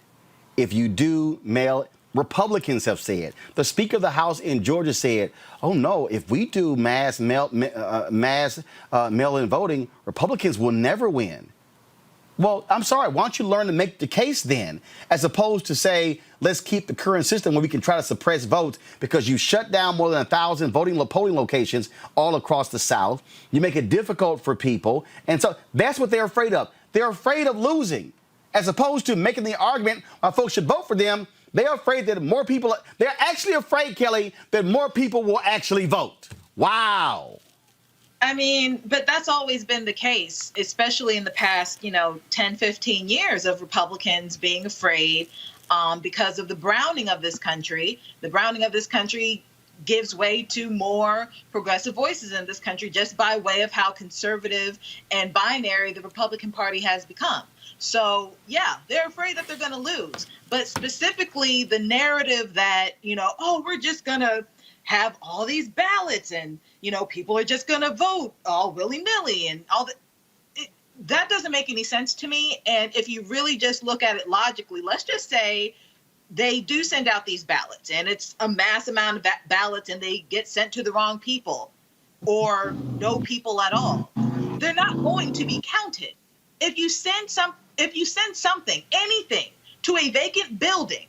if you do mail, Republicans have said. The Speaker of the House in Georgia said, oh, no, if we do mass mail-in voting, Republicans will never win. Well, I'm sorry. Why don't you learn to make the case then, as opposed to say, let's keep the current system where we can try to suppress votes because you shut down more than 1,000 polling locations all across the South. You make it difficult for people. And so that's what they're afraid of. They're afraid of losing, as opposed to making the argument why folks should vote for them. They're afraid that more people, they're actually afraid, Kelly, that more people will actually vote. Wow. I mean, but that's always been the case, especially in the past, 10, 15 years of Republicans being afraid because of the browning of this country. The browning of this country gives way to more progressive voices in this country just by way of how conservative and binary the Republican Party has become. So, yeah, they're afraid that they're going to lose. But specifically, the narrative that, we're just going to have all these ballots and, people are just going to vote all willy-nilly and all that. That doesn't make any sense to me. And if you really just look at it logically, let's just say they do send out these ballots and it's a mass amount of ballots and they get sent to the wrong people or no people at all. They're not going to be counted. If you send something, anything to a vacant building,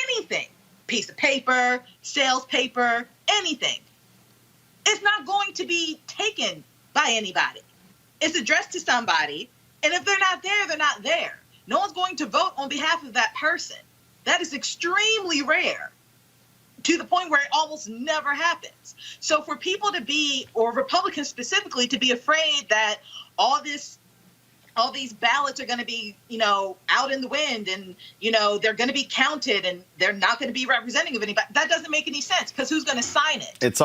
anything, piece of paper, sales paper, anything, it's not going to be taken by anybody. It's addressed to somebody, and if they're not there, they're not there. No one's going to vote on behalf of that person. That is extremely rare, to the point where it almost never happens. So for people to be, or Republicans specifically, to be afraid that all these ballots are going to be, out in the wind and, they're going to be counted and they're not going to be representing of anybody. That doesn't make any sense because who's going to sign it? It's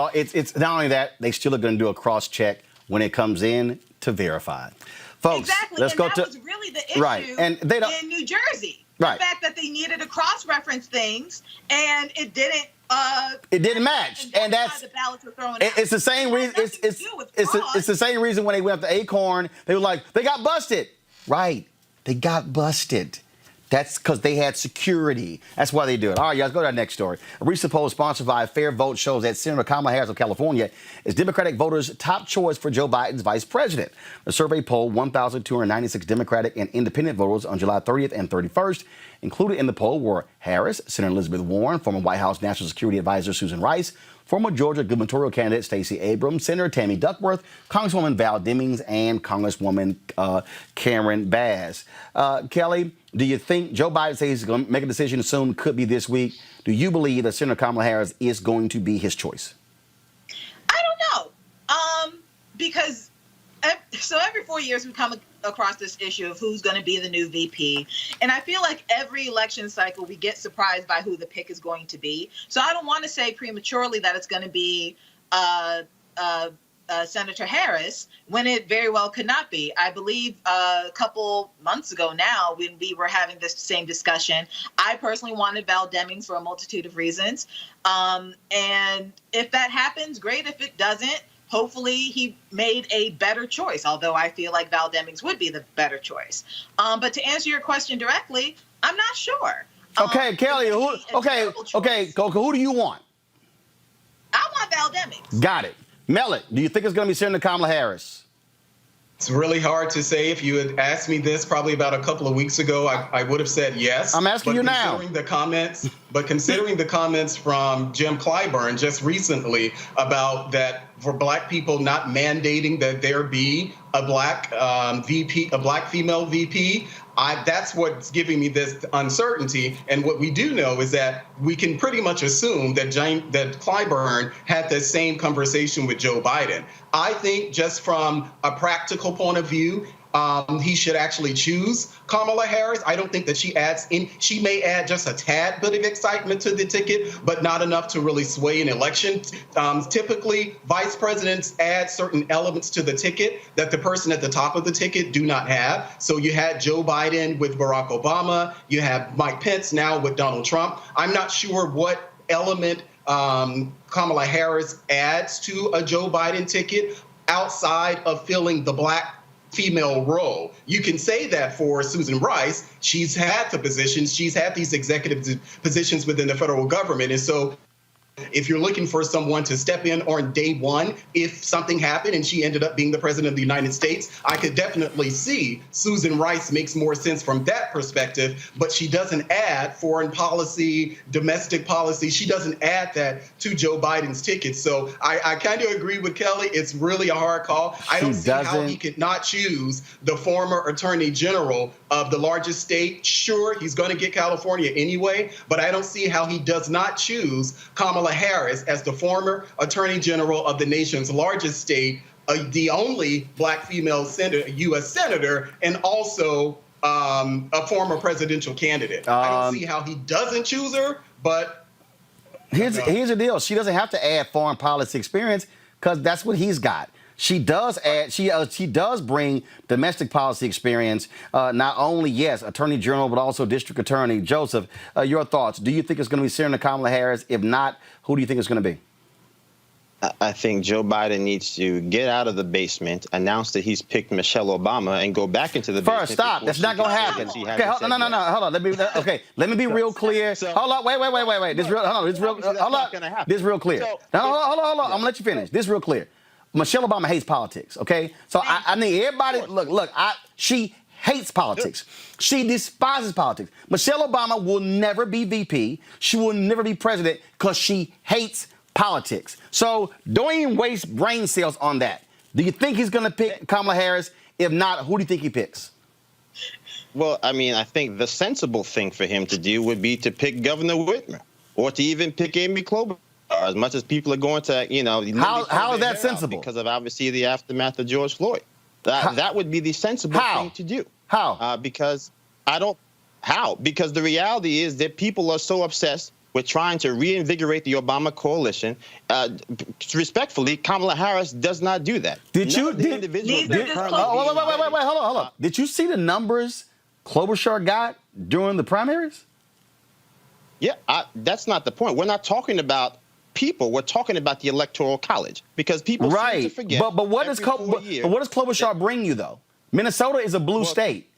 not only that, they still are going to do a cross check when it comes in to verify. Folks, exactly. let's go to. That was really the issue and they don't, in New Jersey. Right. The fact that they needed to cross-reference things and it didn't. It didn't match, and that's the ballots were thrown out. It's the same reason. It's the same reason when they went up to Acorn, they were like, they got busted. Right, they got busted. That's because they had security. That's why they do it. All right, guys, go to our next story. A recent poll sponsored by Fair Vote shows that Senator Kamala Harris of California is Democratic voters' top choice for Joe Biden's vice president. The survey polled 1,296 Democratic and independent voters on July 30th and 31st. Included in the poll were Harris, Senator Elizabeth Warren, former White House National Security Advisor Susan Rice, former Georgia gubernatorial candidate Stacey Abrams, Senator Tammy Duckworth, Congresswoman Val Demings, and Congresswoman Karen Bass. Kelly, do you think Joe Biden says he's going to make a decision soon, could be this week? Do you believe that Senator Kamala Harris is going to be his choice? I don't know. Because every 4 years we come across this issue of who's going to be the new VP. And I feel like every election cycle we get surprised by who the pick is going to be. So I don't want to say prematurely that it's going to be Senator Harris when it very well could not be. I believe a couple months ago now when we were having this same discussion, I personally wanted Val Demings for a multitude of reasons. And if that happens, great. If it doesn't, hopefully he made a better choice, although I feel like Val Demings would be the better choice. But to answer your question directly, I'm not sure. Okay, Kelly, who do you want? I want Val Demings. Got it. Mellet, do you think it's going to be Senator Kamala Harris? It's really hard to say. If you had asked me this probably about a couple of weeks ago, I would have said yes. I'm asking you now. Considering the comments from Jim Clyburn just recently about that for Black people not mandating that there be a Black VP, a Black female VP, that's what's giving me this uncertainty. And what we do know is that we can pretty much assume that Clyburn had the same conversation with Joe Biden. I think just from a practical point of view, he should actually choose Kamala Harris. I don't think that she may add just a tad bit of excitement to the ticket, but not enough to really sway an election. Typically, vice presidents add certain elements to the ticket that the person at the top of the ticket do not have. So you had Joe Biden with Barack Obama. You have Mike Pence now with Donald Trump. I'm not sure what element Kamala Harris adds to a Joe Biden ticket outside of filling the Black female role. You can say that for Susan Rice. She's had the positions, she's had these executive positions within the federal government. And so if you're looking for someone to step in on day one, if something happened and she ended up being the president of the United States, I could definitely see Susan Rice makes more sense from that perspective, but she doesn't add foreign policy, domestic policy. She doesn't add that to Joe Biden's ticket. So I kind of agree with Kelly. It's really a hard call. I don't see how he could not choose the former attorney general of the largest state. Sure, he's going to get California anyway, but I don't see how he does not choose Kamala Harris as the former attorney general of the nation's largest state, the only black female U.S. senator, and also a former presidential candidate. I don't see how he doesn't choose her, but here's the deal. She doesn't have to add foreign policy experience because that's what he's got. She does add. She does bring domestic policy experience. Not only attorney general, but also district attorney. Joseph, your thoughts? Do you think it's going to be Senator Kamala Harris? If not, who do you think it's going to be? I think Joe Biden needs to get out of the basement, announce that he's picked Michelle Obama, and go back into the basement. First, stop. That's not going to happen. Okay, no. Hold on. Let me be real clear. Hold on. Wait. This real clear. Now, hold on. I'm going to let you finish. This real clear. Michelle Obama hates politics, okay? So I need everybody, she hates politics. She despises politics. Michelle Obama will never be VP. She will never be president because she hates politics. So don't even waste brain cells on that. Do you think he's going to pick Kamala Harris? If not, who do you think he picks? Well, I mean, I think the sensible thing for him to do would be to pick Governor Whitmer or to even pick Amy Klobuchar. As much as people are going to, how is that sensible? Because of obviously the aftermath of George Floyd. That would be the sensible thing to do. How? Because the reality is that people are so obsessed with trying to reinvigorate the Obama coalition. Respectfully, Kamala Harris does not do that. Wait, hold on. Did you see the numbers Klobuchar got during the primaries? Yeah, that's not the point. We're not talking about people. We're talking about the Electoral College because people seem to forget. But what does Klobuchar bring you though? Minnesota is a blue state.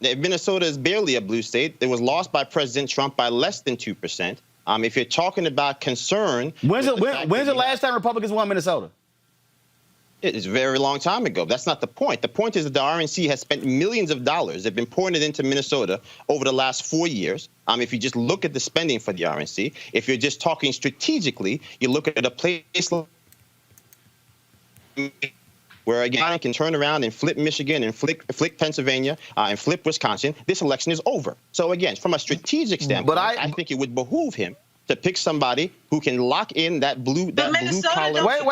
Minnesota is barely a blue state. It was lost by President Trump by less than 2%. If you're talking about concern, when's the last time Republicans won Minnesota? It's a very long time ago. That's not the point. The point is that the RNC has spent millions of dollars that have been poured into Minnesota over the last 4 years. If you just look at the spending for the RNC, if you're just talking strategically, you look at a place where again can turn around and flip Michigan and flip Pennsylvania and flip Wisconsin. This election is over. So again, from a strategic standpoint, I think it would behoove him to pick somebody who can lock in that blue collar. Wait,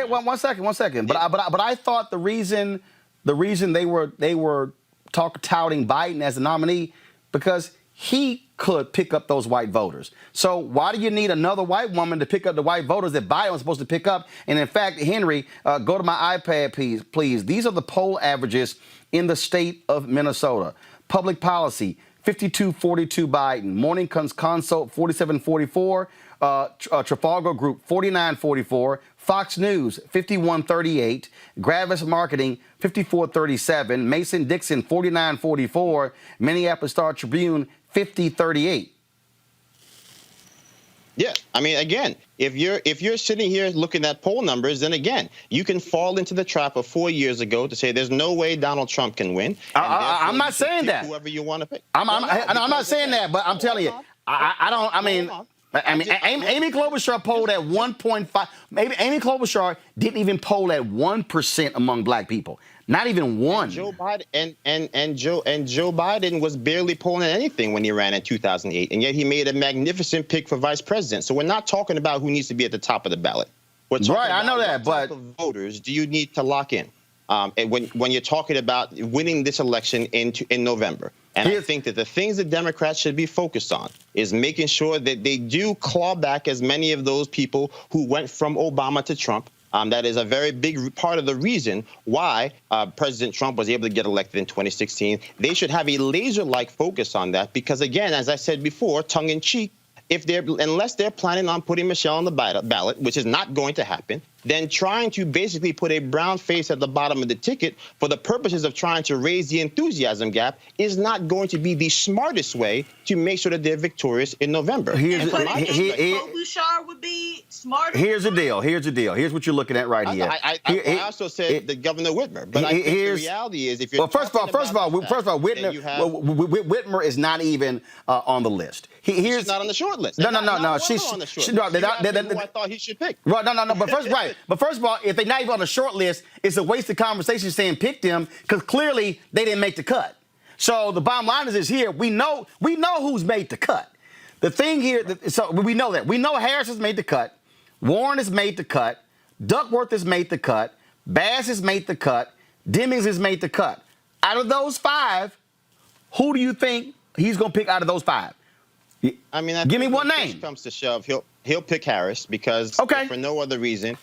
one second. But I thought the reason they were touting Biden as the nominee because he could pick up those white voters. So why do you need another white woman to pick up the white voters that Biden was supposed to pick up? And in fact, Henry, go to my iPad, please. These are the poll averages in the state of Minnesota. Public policy, 52-42 Biden. Morning Consult, 47-44. Trafalgar Group, 49-44. Fox News, 51-38. Gravis Marketing, 54-37. Mason-Dixon, 49-44. Minneapolis Star-Tribune, 50-38. Yeah, I mean, again, if you're sitting here looking at poll numbers, then again, you can fall into the trap of 4 years ago to say there's no way Donald Trump can win. I'm not saying that. Whoever you want to pick. I'm not saying that, but I'm telling you, Amy Klobuchar polled at 1.5. Maybe Amy Klobuchar didn't even poll at 1% among black people. Not even one. Joe Biden and Joe Biden was barely polling anything when he ran in 2008, and yet he made a magnificent pick for vice president. So we're not talking about who needs to be at the top of the ballot. We're talking about I know that, but what type of voters do you need to lock in? And when you're talking about winning this election in November, and I think that the things that Democrats should be focused on is making sure that they do claw back as many of those people who went from Obama to Trump. That is a very big part of the reason why President Trump was able to get elected in 2016. They should have a laser-like focus on that because, again, as I said before, tongue-in-cheek, unless they're planning on putting Michelle on the ballot, which is not going to happen, than trying to basically put a brown face at the bottom of the ticket for the purposes of trying to raise the enthusiasm gap is not going to be the smartest way to make sure that they're victorious in November. Klobuchar would be smarter. Here's the deal. Here's what you're looking at right here. I also said the Governor Whitmer, but I think the reality is if you're first of all, Whitmer is not even on the list. He's not on the short list. No. She's on the short list. Who I thought he should pick. Right, no. But first of all, if they're not even on the short list, it's a waste of conversation saying pick them because clearly they didn't make the cut. So the bottom line is here: we know who's made the cut. The thing here, so we know that. We know Harris has made the cut. Warren has made the cut. Duckworth has made the cut. Bass has made the cut. Demings has made the cut. Out of those 5, who do you think he's going to pick out of those 5? I mean, give me one name. When it comes to shove, he'll pick Harris because if for no other reason.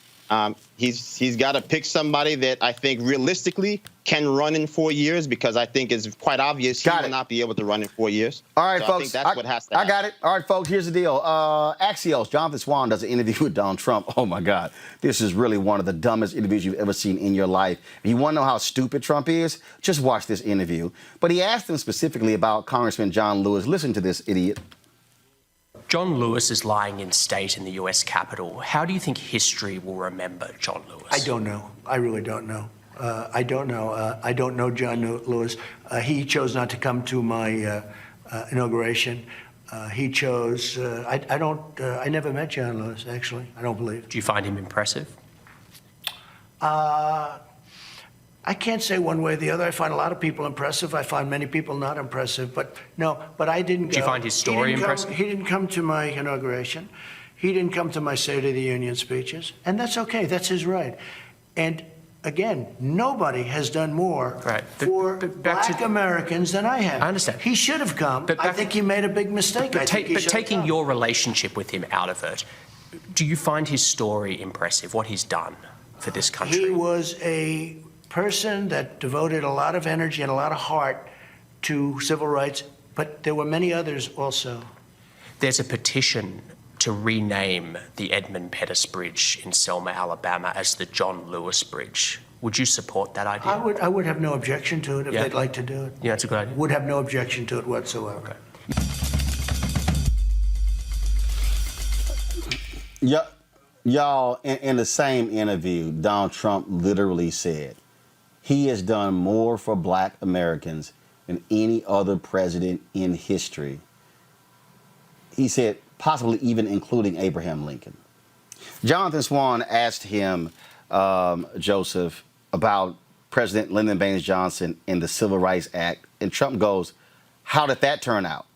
He's got to pick somebody that I think realistically can run in 4 years because I think it's quite obvious he will not be able to run in 4 years. All right, so folks. I think that's what has to happen. I got it. All right, folks, here's the deal. Axios, Jonathan Swan does an interview with Donald Trump. Oh, my God. This is really one of the dumbest interviews you've ever seen in your life. If you want to know how stupid Trump is, just watch this interview. But he asked him specifically about Congressman John Lewis. Listen to this idiot. John Lewis is lying in state in the U.S. Capitol. How do you think history will remember John Lewis? I don't know. I really don't know. I don't know. I don't know John Lewis. He chose not to come to my inauguration. He chose. I never met John Lewis. Actually, I don't believe. Do you find him impressive? I can't say one way or the other. I find a lot of people impressive. I find many people not impressive. But I didn't go. Do you find his story impressive? He didn't come to my inauguration. He didn't come to my State of the Union speeches. And that's okay. That's his right. And again, nobody has done more for black Americans than I have. I understand. He should have come. I think he made a big mistake. But taking your relationship with him out of it, do you find his story impressive, what he's done for this country? He was a person that devoted a lot of energy and a lot of heart to civil rights, but there were many others also. There's a petition to rename the Edmund Pettus Bridge in Selma, Alabama as the John Lewis Bridge. Would you support that idea? I would have no objection to it if they'd like to do it. Yeah, it's a good idea. Would have no objection to it whatsoever. Okay. Y'all, in the same interview, Donald Trump literally said, he has done more for black Americans than any other president in history. He said, possibly even including Abraham Lincoln. Jonathan Swan asked him, Joseph, about President Lyndon Baines Johnson and the Civil Rights Act. And Trump goes, how did that turn out?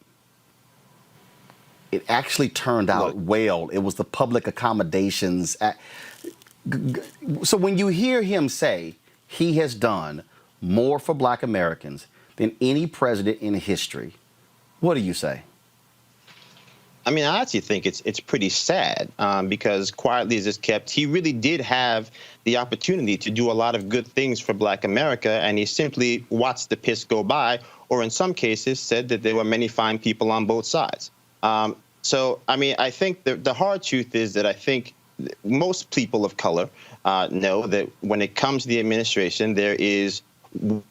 It actually turned out well. It was the Public Accommodations Act. So when you hear him say he has done more for black Americans than any president in history, what do you say? I mean, I actually think it's pretty sad because quietly as it's kept, he really did have the opportunity to do a lot of good things for black America, and he simply watched the piss go by, or in some cases said that there were many fine people on both sides. So, I mean, I think the hard truth is that I think most people of color know that when it comes to the administration, there is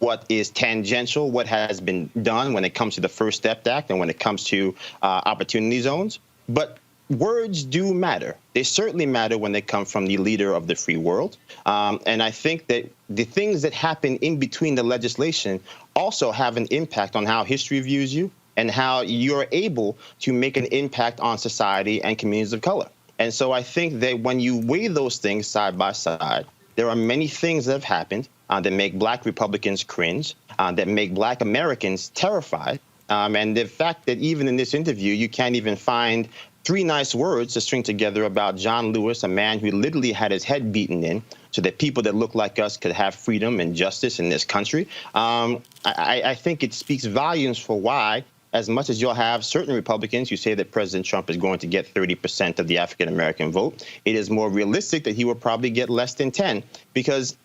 what is tangential, what has been done when it comes to the First Step Act and when it comes to opportunity zones. But words do matter. They certainly matter when they come from the leader of the free world. And I think that the things that happen in between the legislation also have an impact on how history views you and how you're able to make an impact on society and communities of color. And so I think that when you weigh those things side by side, there are many things that have happened that make black Republicans cringe, that make black Americans terrified. And the fact that even in this interview, you can't even find 3 nice words to string together about John Lewis, a man who literally had his head beaten in so that people that look like us could have freedom and justice in this country. I think it speaks volumes for why, as much as you'll have certain Republicans who say that President Trump is going to get 30% of the African-American vote, it is more realistic that he will probably get less than 10 because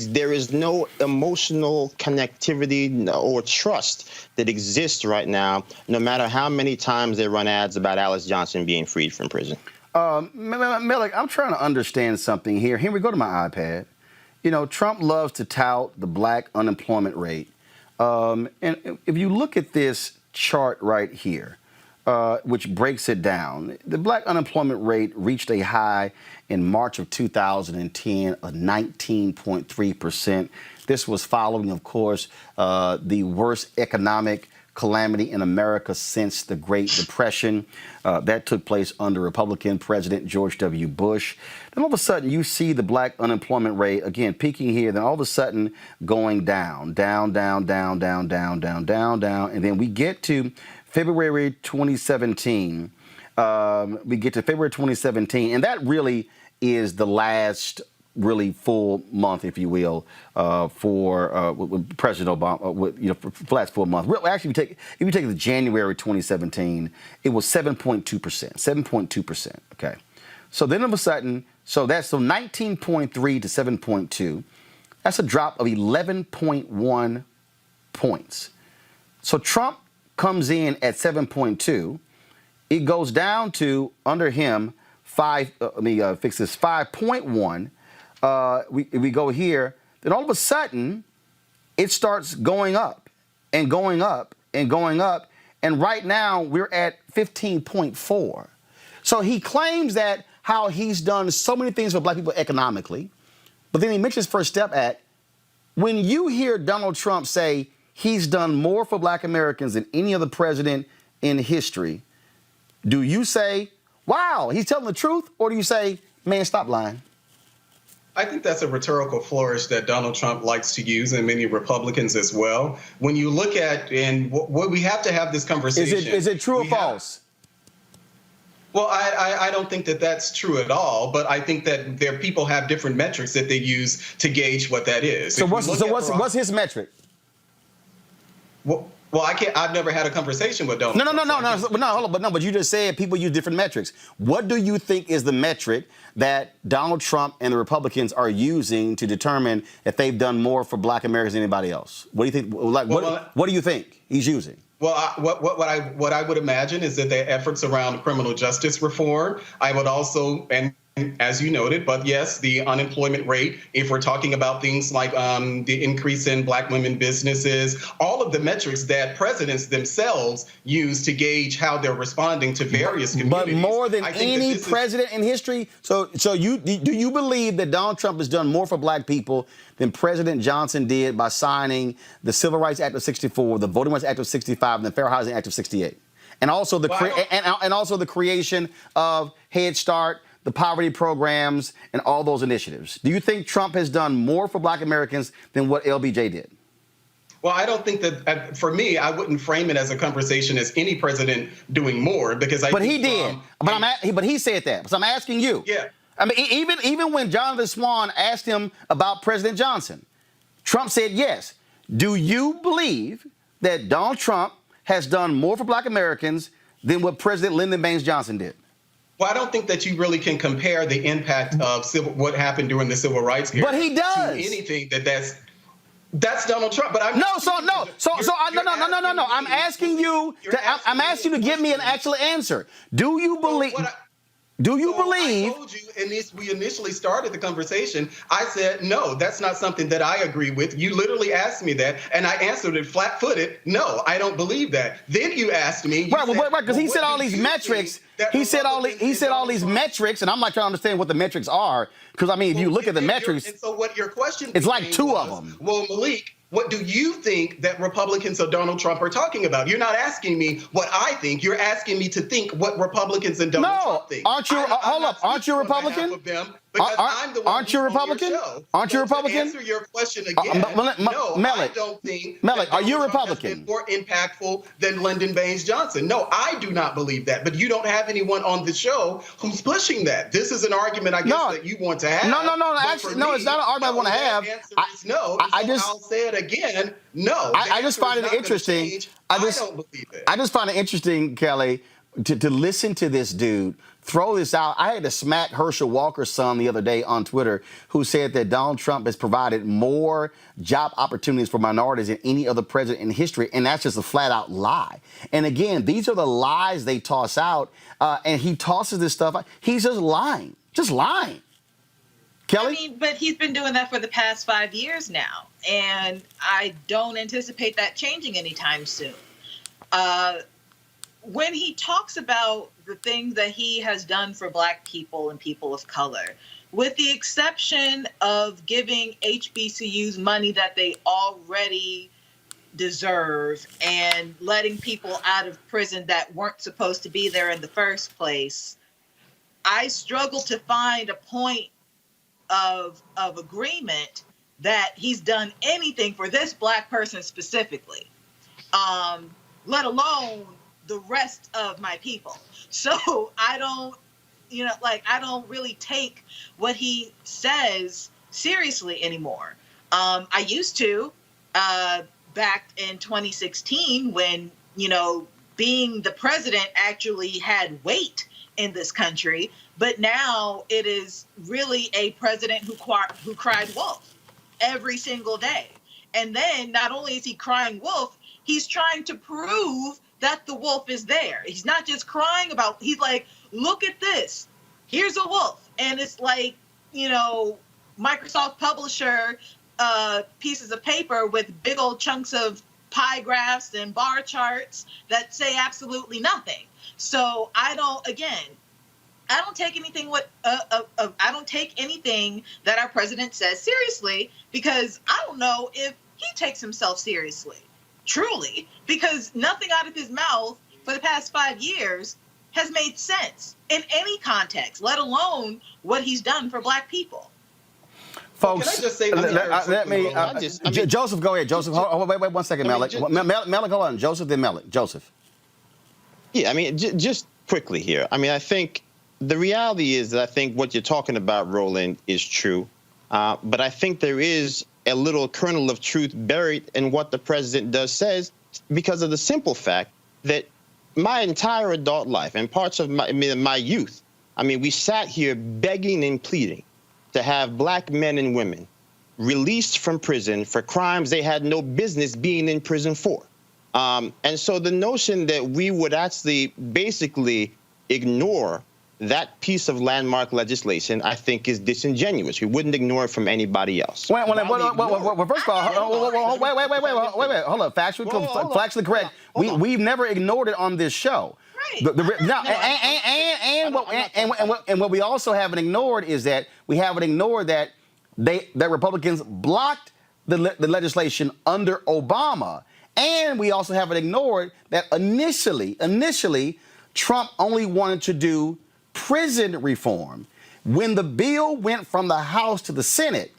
there is no emotional connectivity or trust that exists right now, no matter how many times they run ads about Alice Johnson being freed from prison. Melik, I'm trying to understand something here. Here we go to my iPad. You know, Trump loves to tout the black unemployment rate. And if you look at this chart right here, which breaks it down, the black unemployment rate reached a high in March of 2010 of 19.3%. This was following, of course, the worst economic calamity in America since the Great Depression. That took place under Republican President George W. Bush. Then all of a sudden you see the black unemployment rate, again, peaking here, then all of a sudden going down, down, down, down, down, down, down, down, down. And then we get to February 2017. And that really is the last really full month, if you will, for President Obama, for last full month. Actually, if you take the January 2017, it was 7.2%, 7.2%. Okay, so then all of a sudden, so 19.3 to 7.2. That's a drop of 11.1 points. So Trump comes in at 7.2. It goes down to under him 5.1. We go here, then all of a sudden, it starts going up and going up and going up. And right now, we're at 15.4. So he claims that how he's done so many things for black people economically. But then he mentions First Step Act. When you hear Donald Trump say he's done more for black Americans than any other president in history, do you say, wow, he's telling the truth? Or do you say, man, stop lying? I think that's a rhetorical flourish that Donald Trump likes to use, and many Republicans as well. When you look at, and what we have to have this conversation. Is it true or false? Well, I don't think that that's true at all, but I think that people have different metrics that they use to gauge what that is. So what's his metric? Well, I've never had a conversation with Donald Trump. No, but you just said people use different metrics. What do you think is the metric that Donald Trump and the Republicans are using to determine if they've done more for black Americans than anybody else? What do you think? What do you think he's using? Well, what I would imagine is that their efforts around criminal justice reform. I would also, and as you noted, but yes, the unemployment rate, if we're talking about things like the increase in black women businesses, all of the metrics that presidents themselves use to gauge how they're responding to various communities. But more than any president in history. So do you believe that Donald Trump has done more for black people than President Johnson did by signing the Civil Rights Act of 64, the Voting Rights Act of 65, and the Fair Housing Act of 68? And also the creation of Head Start, the poverty programs, and all those initiatives. Do you think Trump has done more for black Americans than what LBJ did? Well, I don't think that, for me, I wouldn't frame it as a conversation as any president doing more, because But he did. But he said that. So I'm asking you. Yeah. I mean, even when Jonathan Swan asked him about President Johnson, Trump said yes. Do you believe that Donald Trump has done more for black Americans than what President Lyndon Baines Johnson did? Well, I don't think that you really can compare the impact of what happened during the civil rights era. But he does. To anything that's Donald Trump. But I'm no. I'm asking you to give me an actual answer. Do you believe? I told you, and we initially started the conversation, I said, no, that's not something that I agree with. You literally asked me that, and I answered it flat-footed. No, I don't believe that. Then you asked me. Because he said all these metrics. He said all these metrics, and I'm not trying to understand what the metrics are. Because, I mean, if you look at the metrics. And so what your question it's like two of them. Well, Malik, what do you think that Republicans of Donald Trump are talking about? You're not asking me what I think. You're asking me to think what Republicans and Donald Trump think. Aren't you? Hold up. Aren't you a Republican? Aren't you a Republican? Aren't you a Republican? To answer your question again, no, I don't think. Melik, are you a Republican? More impactful than Lyndon Baines Johnson. No, I do not believe that. But you don't have anyone on the show who's pushing that. This is an argument, I guess, that you want to have. No. Actually, no, it's not an argument I want to have. No, I'll say it again. No. I just find it interesting. I don't believe it. I just find it interesting, Kelly, to listen to this dude throw this out. I had to smack Herschel Walker's son the other day on Twitter, who said that Donald Trump has provided more job opportunities for minorities than any other president in history, and that's just a flat-out lie. And again, these are the lies they toss out, and he tosses this stuff out. He's just lying. Kelly? I mean, but he's been doing that for the past 5 years now, and I don't anticipate that changing anytime soon. When he talks about the things that he has done for Black people and people of color, with the exception of giving HBCUs money that they already deserve and letting people out of prison that weren't supposed to be there in the first place, I struggle to find a point of agreement that he's done anything for this Black person specifically, let alone the rest of my people. So I don't really take what he says seriously anymore. I used to back in 2016 when, being the president actually had weight in this country, but now it is really a president who cried wolf every single day. And then not only is he crying wolf, he's trying to prove that the wolf is there. He's not just crying about, he's like, look at this. Here's a wolf. And it's like, Microsoft Publisher pieces of paper with big old chunks of pie graphs and bar charts that say absolutely nothing. So I don't take anything I don't take anything that our president says seriously, because I don't know if he takes himself seriously. Truly, because nothing out of his mouth for the past 5 years has made sense in any context, let alone what he's done for Black people. Folks, can I just say Joseph, go ahead. Joseph, wait 1 second, Malik. Malik, hold on. Joseph, then Malik. Joseph. Yeah, I mean, just quickly here. I mean, I think the reality is that I think what you're talking about, Roland, is true. But I think there is a little kernel of truth buried in what the president says, because of the simple fact that my entire adult life and parts of my youth, we sat here begging and pleading to have Black men and women released from prison for crimes they had no business being in prison for. And so the notion that we would actually basically ignore that piece of landmark legislation, I think, is disingenuous. We wouldn't ignore it from anybody else. Well, first of all, wait, hold up. Factually correct. We've never ignored it on this show. Right. And what we also haven't ignored is that that Republicans blocked the legislation under Obama, and we also haven't ignored that initially Trump only wanted to do prison reform. When the bill went from the House to the Senate,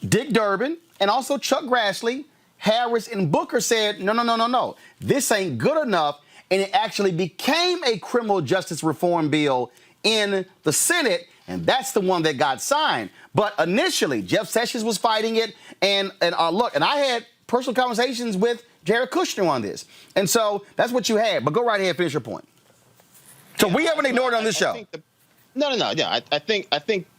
Dick Durbin and also Chuck Grassley, Harris, and Booker said, no, this ain't good enough, and it actually became a criminal justice reform bill in the Senate, and that's the one that got signed. But initially, Jeff Sessions was fighting it, and I had personal conversations with Jared Kushner on this, and so that's what you had. But go right ahead, finish your point. So we haven't ignored it on this show. Yeah, I think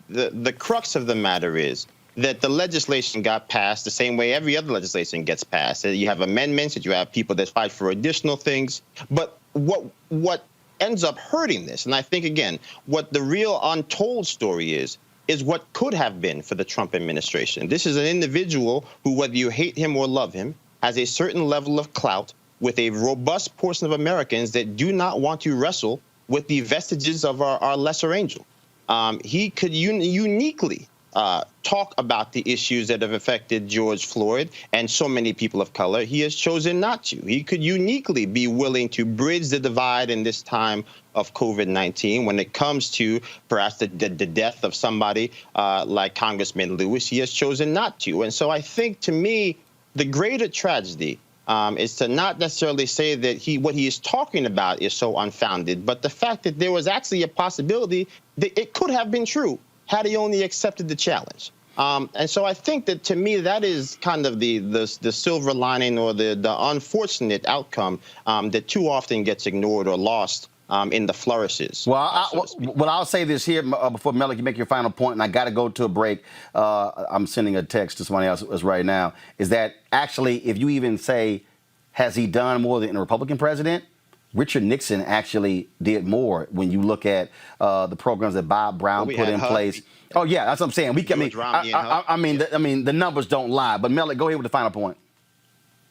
the crux of the matter is that the legislation got passed the same way every other legislation gets passed. You have amendments, that you have people that fight for additional things. But what ends up hurting this, and I think, again, what the real untold story is what could have been for the Trump administration. This is an individual who, whether you hate him or love him, has a certain level of clout with a robust portion of Americans that do not want to wrestle with the vestiges of our lesser angel. He could uniquely talk about the issues that have affected George Floyd and so many people of color. He has chosen not to. He could uniquely be willing to bridge the divide in this time of COVID-19 when it comes to perhaps the death of somebody like Congressman Lewis. He has chosen not to. And so I think, to me, the greater tragedy is to not necessarily say that what he is talking about is so unfounded, but the fact that there was actually a possibility that it could have been true had he only accepted the challenge. And so I think that, to me, that is kind of the silver lining, or the unfortunate outcome that too often gets ignored or lost in the flourishes. Well, I'll say this here before Melek, you make your final point, and I got to go to a break. I'm sending a text to somebody else right now. Is that actually, if you even say, has he done more than a Republican president? Richard Nixon actually did more when you look at the programs that Bob Brown put in place. Oh yeah, that's what I'm saying. I mean, the numbers don't lie. But Melek, go ahead with the final point.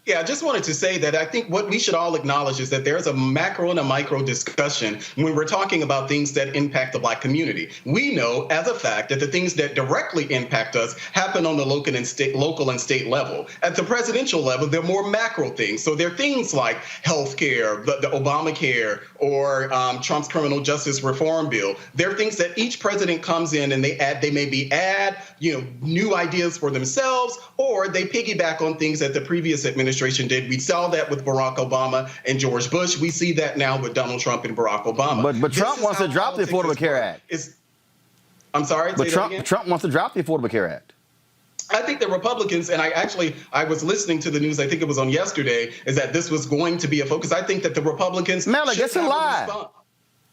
Yeah, I just wanted to say that I think what we should all acknowledge is that there's a macro and a micro discussion when we're talking about things that impact the Black community. We know as a fact that the things that directly impact us happen on the local and state level. At the presidential level, they're more macro things. So they're things like healthcare, the Obamacare, or Trump's criminal justice reform bill. They're things that each president comes in and they maybe add, new ideas for themselves, or they piggyback on things that the previous administration did. We saw that with Barack Obama and George Bush. We see that now with Donald Trump and Barack Obama. But Trump wants to drop the Affordable Care Act. I'm sorry? But Trump wants to drop the Affordable Care Act. I think the Republicans, and I was listening to the news, I think it was on yesterday, is that this was going to be a focus. I think that the Republicans... Melek, that's a lie.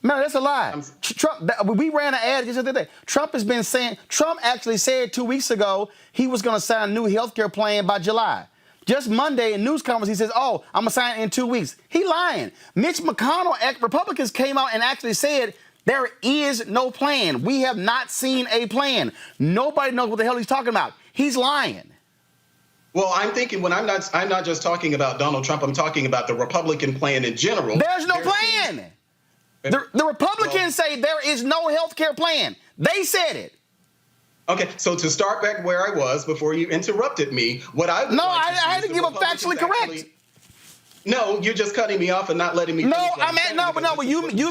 No, that's a lie. Trump, we ran an ad just the other day. Trump has been saying, Trump actually said 2 weeks ago he was going to sign a new health care plan by July. Just Monday in news conference, he says, I'm going to sign it in 2 weeks. He lying. Mitch McConnell, Republicans came out and actually said there is no plan. We have not seen a plan. Nobody knows what the hell he's talking about. He's lying. Well, I'm thinking when I'm not just talking about Donald Trump, I'm talking about the Republican plan in general. There's no plan. The Republicans say there is no health care plan. They said it. Okay, so to start back where I was before you interrupted me, I had to give a factually correct. No, you're just cutting me off and not letting me. You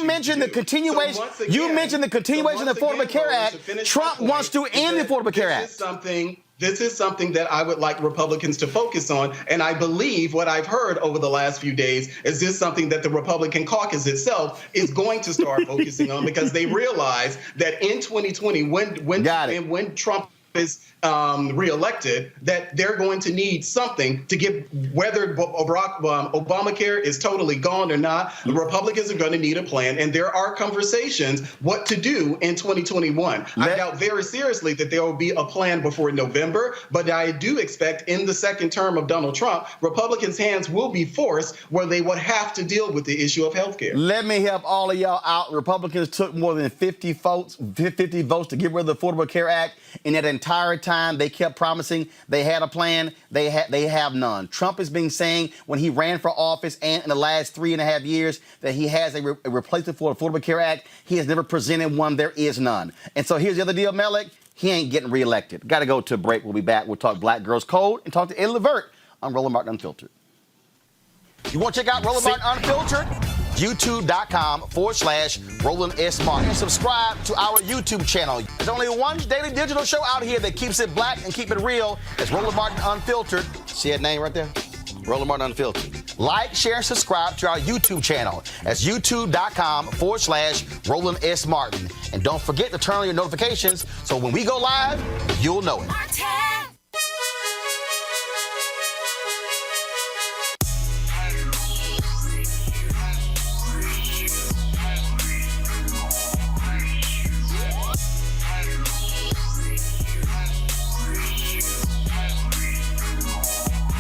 mentioned the continuation. You mentioned the continuation of the Affordable Care Act. Trump wants to end the Affordable Care Act. This is something that I would like Republicans to focus on. And I believe what I've heard over the last few days is this something that the Republican caucus itself is going to start focusing on, because they realize that in 2020, when Trump is reelected, that they're going to need something to give, whether Obamacare is totally gone or not, the Republicans are going to need a plan. And there are conversations what to do in 2021. I doubt very seriously that there will be a plan before November, but I do expect in the second term of Donald Trump, Republicans' hands will be forced where they would have to deal with the issue of health care. Let me help all of y'all out. Republicans took more than 50 votes to get rid of the Affordable Care Act. In that entire time, they kept promising they had a plan. They have none. Trump has been saying when he ran for office and in the last 3.5 years that he has a replacement for the Affordable Care Act. He has never presented one. There is none. And so here's the other deal, Melek. He ain't getting reelected. Got to go to a break. We'll be back. We'll talk Black Girls Code and talk to Eddie Levert on Roland Martin Unfiltered. You want to check out Roland Martin Unfiltered? YouTube.com/Roland S. Martin. And subscribe to our YouTube channel. There's only one daily digital show out here that keeps it black and keep it real. It's Roland Martin Unfiltered. See that name right there? Roland Martin Unfiltered. Like, share, and subscribe to our YouTube channel. That's youtube.com/Roland S. Martin. And don't forget to turn on your notifications so when we go live, you'll know it.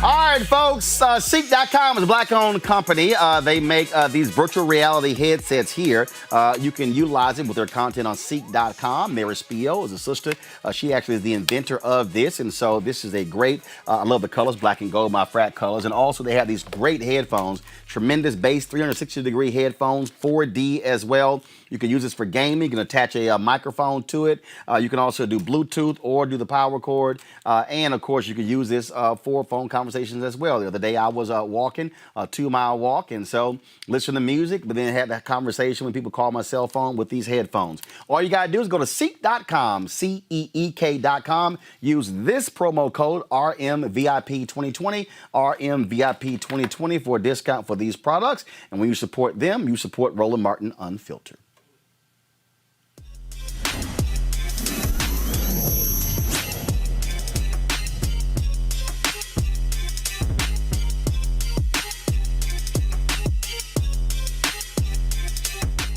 All right, folks, Ceek.com is a black-owned company. They make these virtual reality headsets here. You can utilize it with their content on Ceek.com. Mary Spio is a sister. She actually is the inventor of this, and so this is a great, I love the colors, black and gold, my frat colors, and also they have these great headphones, tremendous bass, 360-degree headphones, 4D as well. You can use this for gaming. You can attach a microphone to it. You can also do Bluetooth or do the power cord. And, of course, you can use this for phone conversations as well. The other day I was walking, a 2-mile walk, and so listen to music, but then had that conversation when people call my cell phone with these headphones. All you got to do is go to Ceek.com, CEEK.com. Use this promo code RMVIP2020, RMVIP2020 for a discount for these products. And when you support them, you support Roland Martin Unfiltered.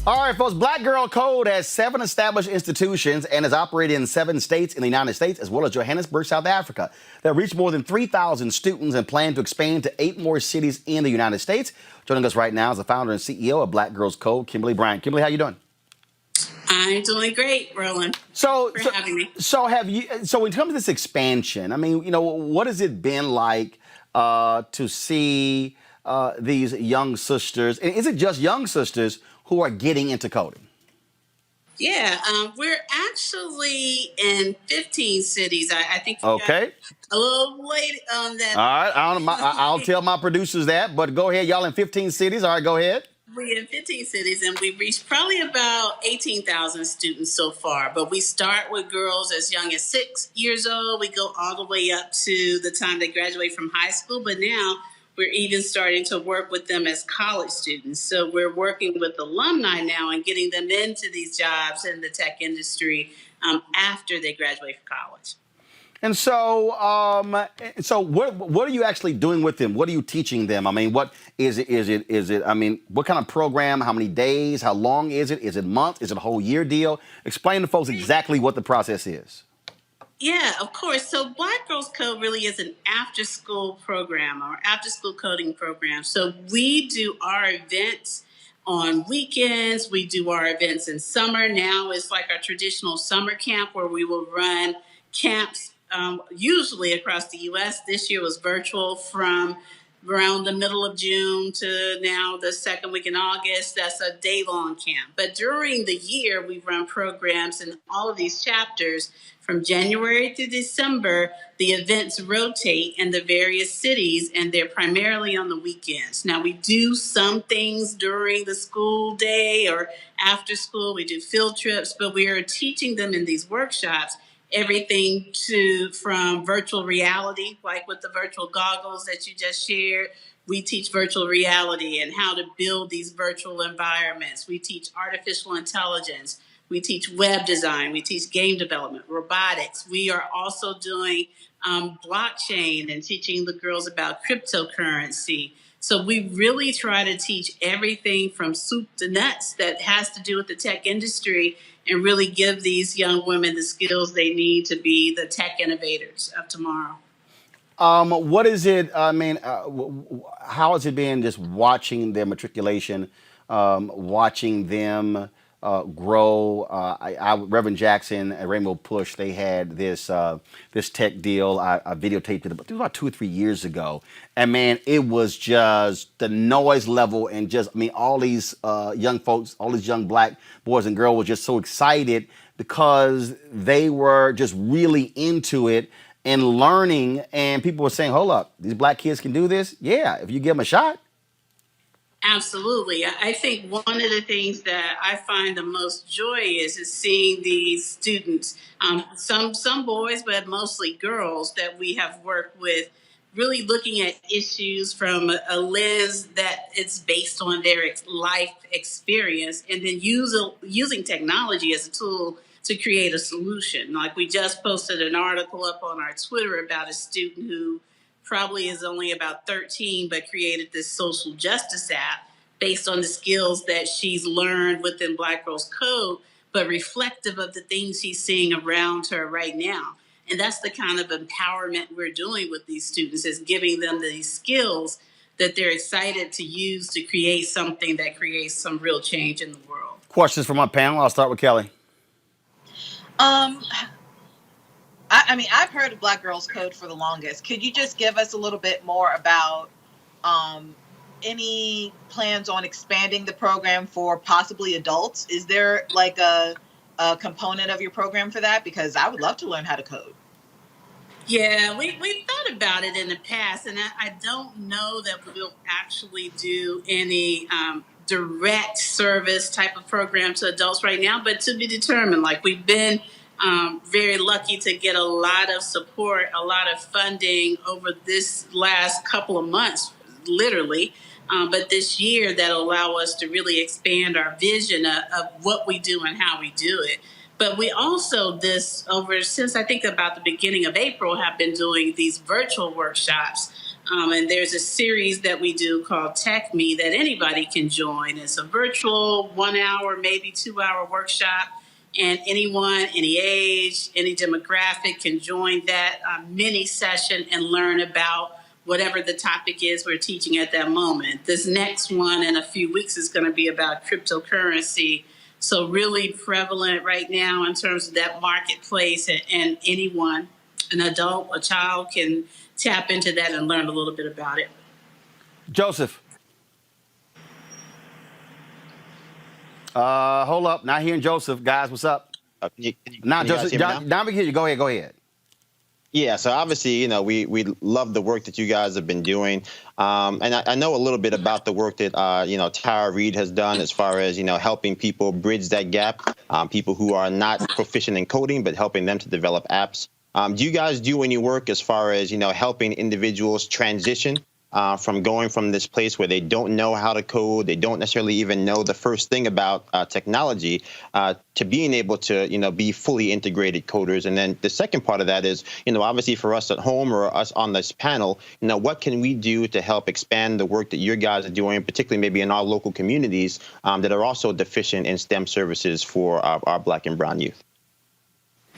All right, folks, Black Girl Code has 7 established institutions and is operated in 7 states in the United States, as well as Johannesburg, South Africa. They reach more than 3,000 students and plan to expand to 8 more cities in the United States. Joining us right now is the founder and CEO of Black Girls Code, Kimberly Bryant. Kimberly, how you doing? I'm doing great, Roland. So having me. So in terms of this expansion, I mean, what has it been like to see these young sisters? And is it just young sisters who are getting into coding? Yeah, we're actually in 15 cities. I think you got Okay. a little late on that. All right, I'll tell my producers that, but go ahead. Y'all in 15 cities. All right, go ahead. We're in 15 cities, and we've reached probably about 18,000 students so far. But we start with girls as young as 6 years old. We go all the way up to the time they graduate from high school. But now we're even starting to work with them as college students. So we're working with alumni now and getting them into these jobs in the tech industry after they graduate from college. And so, what are you actually doing with them? What are you teaching them? I mean, what is it? I mean, what kind of program? How many days? How long is it? Is it month? Is it a whole year deal? Explain to folks exactly what the process is. Yeah, of course. So Black Girls Code really is an after-school program or after-school coding program. So we do our events on weekends. We do our events in summer. Now it's like our traditional summer camp where we will run camps usually across the U.S. This year was virtual from around the middle of June to now the second week in August. That's a day-long camp. But during the year, we run programs in all of these chapters. From January to December, the events rotate in the various cities, and they're primarily on the weekends. Now, we do some things during the school day or after school. We do field trips, but we are teaching them in these workshops everything from virtual reality, like with the virtual goggles that you just shared. We teach virtual reality and how to build these virtual environments. We teach artificial intelligence. We teach web design. We teach game development, robotics. We are also doing blockchain and teaching the girls about cryptocurrency. So we really try to teach everything from soup to nuts that has to do with the tech industry and really give these young women the skills they need to be the tech innovators of tomorrow. What is it? I mean, how has it been just watching their matriculation, watching them grow? Reverend Jackson and Rainbow Push, they had this tech deal. I videotaped it about 2 or 3 years ago, and man, it was just the noise level and just all these young folks, all these young Black boys and girls were just so excited because they were just really into it and learning, and people were saying, hold up, these Black kids can do this? Yeah, if you give them a shot. Absolutely. I think one of the things that I find the most joy is seeing these students, some boys, but mostly girls that we have worked with, really looking at issues from a lens that it's based on their life experience, and then using technology as a tool to create a solution. Like we just posted an article up on our Twitter about a student who probably is only about 13, but created this social justice app based on the skills that she's learned within Black Girls Code, but reflective of the things she's seeing around her right now. And that's the kind of empowerment we're doing with these students, is giving them these skills that they're excited to use to create something that creates some real change in the world. Questions from my panel. I'll start with Kelly. I mean, I've heard of Black Girls Code for the longest. Could you just give us a little bit more about any plans on expanding the program for possibly adults? Is there like a component of your program for that? Because I would love to learn how to code. Yeah, we thought about it in the past, and I don't know that we'll actually do any direct service type of program to adults right now, but to be determined. Like we've been very lucky to get a lot of support, a lot of funding over this last couple of months, literally. But this year that'll allow us to really expand our vision of what we do and how we do it. But we also since I think about the beginning of April, have been doing these virtual workshops And there's a series that we do called Tech Me that anybody can join. It's a virtual 1 hour, maybe 2 hour workshop. And anyone, any age, any demographic can join that mini session and learn about whatever the topic is we're teaching at that moment. This next one in a few weeks is going to be about cryptocurrency. So really prevalent right now in terms of that marketplace, and anyone, an adult, a child, can tap into that and learn a little bit about it. Joseph. Hold up. Not hearing Joseph. Guys, what's up? Now, Joseph, now we can hear you. Go ahead. Yeah, so obviously, we love the work that you guys have been doing. And I know a little bit about the work that, Tara Reid has done as far as, helping people bridge that gap, people who are not proficient in coding, but helping them to develop apps. Do you guys do any work as far as, helping individuals transition from going from this place where they don't know how to code, they don't necessarily even know the first thing about technology, to being able to, be fully integrated coders? And then the second part of that is, obviously for us at home or us on this panel, what can we do to help expand the work that you guys are doing, particularly maybe in our local communities that are also deficient in STEM services for our Black and brown youth?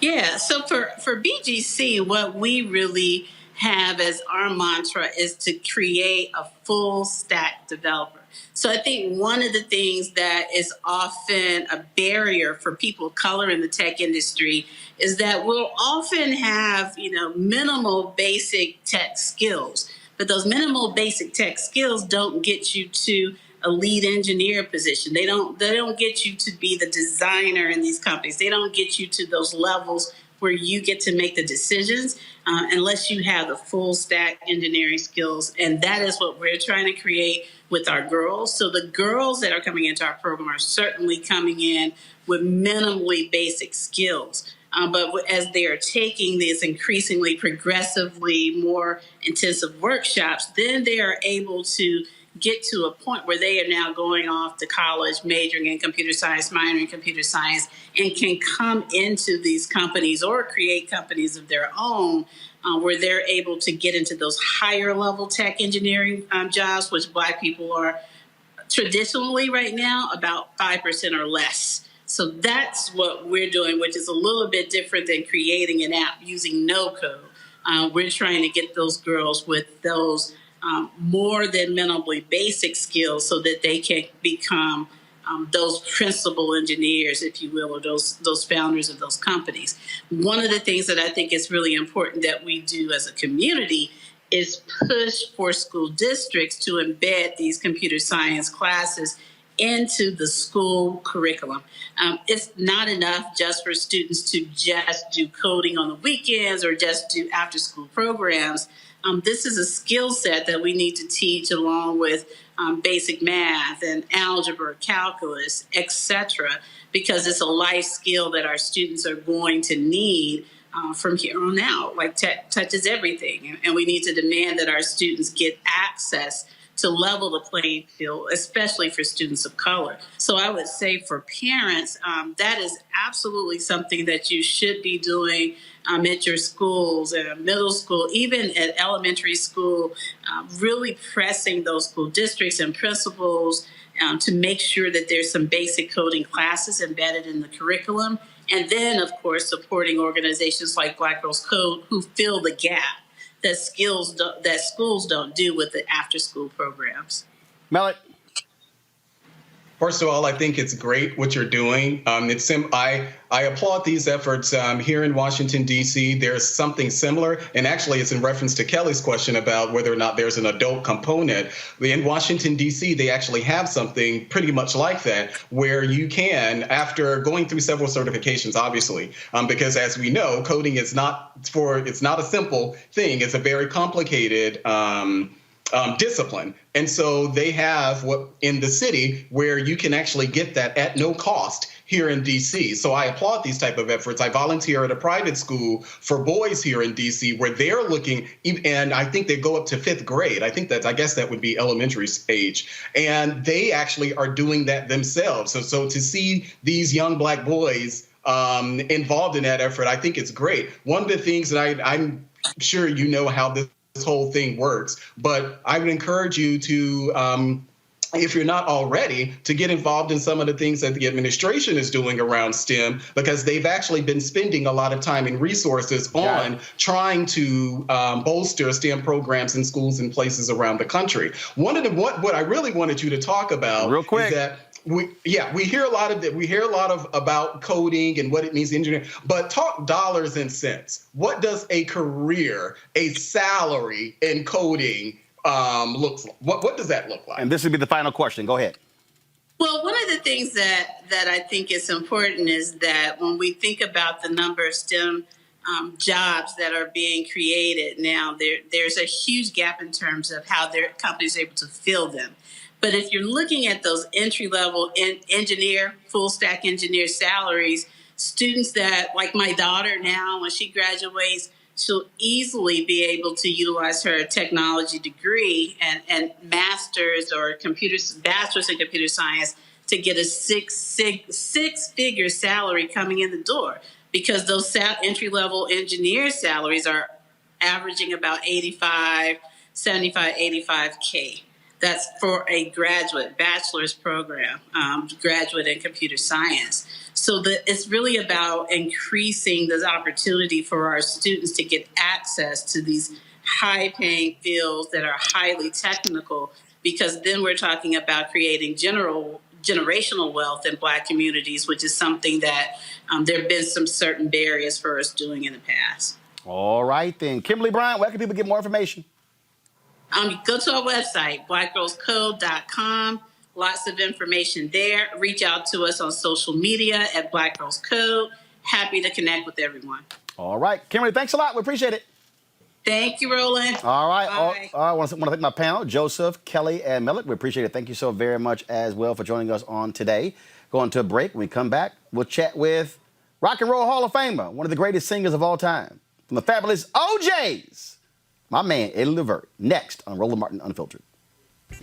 Yeah, so for BGC, what we really have as our mantra is to create a full stack developer. So I think one of the things that is often a barrier for people of color in the tech industry is that we'll often have, minimal basic tech skills, but those minimal basic tech skills don't get you to a lead engineer position. They don't get you to be the designer in these companies. They don't get you to those levels where you get to make the decisions unless you have the full stack engineering skills. And that is what we're trying to create with our girls. So the girls that are coming into our program are certainly coming in with minimally basic skills. But as they are taking these increasingly progressively more intensive workshops, then they are able to get to a point where they are now going off to college, majoring in computer science, minoring in computer science, and can come into these companies or create companies of their own where they're able to get into those higher level tech engineering jobs, which Black people are traditionally right now about 5% or less. So that's what we're doing, which is a little bit different than creating an app using no code. We're trying to get those girls with those more than minimally basic skills so that they can become those principal engineers, if you will, or those founders of those companies. One of the things that I think is really important that we do as a community is push for school districts to embed these computer science classes into the school curriculum. It's not enough just for students to just do coding on the weekends or just do after school programs. This is a skill set that we need to teach along with basic math and algebra, calculus, etc., because it's a life skill that our students are going to need from here on out. Like tech touches everything, and we need to demand that our students get access to level the playing field, especially for students of color. So I would say for parents, that is absolutely something that you should be doing at your schools, at middle school, even at elementary school, really pressing those school districts and principals to make sure that there's some basic coding classes embedded in the curriculum. And then, of course, supporting organizations like Black Girls Code who fill the gap that schools don't do with the after-school programs. Melody. First of all, I think it's great what you're doing. I applaud these efforts here in Washington, D.C. There's something similar, and actually it's in reference to Kelly's question about whether or not there's an adult component. In Washington, D.C., they actually have something pretty much like that, where you can, after going through several certifications, obviously, because as we know, coding is it's not a simple thing. It's a very complicated discipline. And so they have what in the city where you can actually get that at no cost here in DC. So I applaud these type of efforts. I volunteer at a private school for boys here in DC where they're looking, and I think they go up to 5th grade. I guess that would be elementary age. And they actually are doing that themselves. So to see these young Black boys involved in that effort, I think it's great. One of the things that I'm sure you know how this whole thing works. But I would encourage you to, if you're not already, to get involved in some of the things that the administration is doing around STEM, because they've actually been spending a lot of time and resources on trying to bolster STEM programs in schools and places around the country. What I really wanted you to talk about real quick is that we hear a lot of that. We hear a lot of about coding and what it means to engineer, but talk dollars and cents. What does a career, a salary in coding looks like? What does that look like? And this would be the final question. Go ahead. Well, one of the things that I think is important is that when we think about the number of STEM jobs that are being created now, there's a huge gap in terms of how their companies are able to fill them. But if you're looking at those entry-level engineer, full-stack engineer salaries, students that, like my daughter now, when she graduates, she'll easily be able to utilize her technology degree and master's or bachelor's in computer science to get a six-figure salary coming in the door, because those entry-level engineer salaries are averaging about 85K. That's for a graduate bachelor's program, graduate in computer science. So it's really about increasing the opportunity for our students to get access to these high-paying fields that are highly technical, because then we're talking about creating generational wealth in Black communities, which is something that there have been some certain barriers for us doing in the past. All right, then. Kimberly Bryant, where can people get more information? Go to our website, blackgirlscode.com. Lots of information there. Reach out to us on social media at Black Girls Code. Happy to connect with everyone. All right. Kimberly, thanks a lot. We appreciate it. Thank you, Roland. All right. Bye. I want to thank my panel, Joseph, Kelly, and Millet. We appreciate it. Thank you so very much as well for joining us on today. Going to a break. When we come back, we'll chat with Rock and Roll Hall of Famer, one of the greatest singers of all time, from the fabulous OJs, my man, Eddie Levert, next on Roland Martin Unfiltered.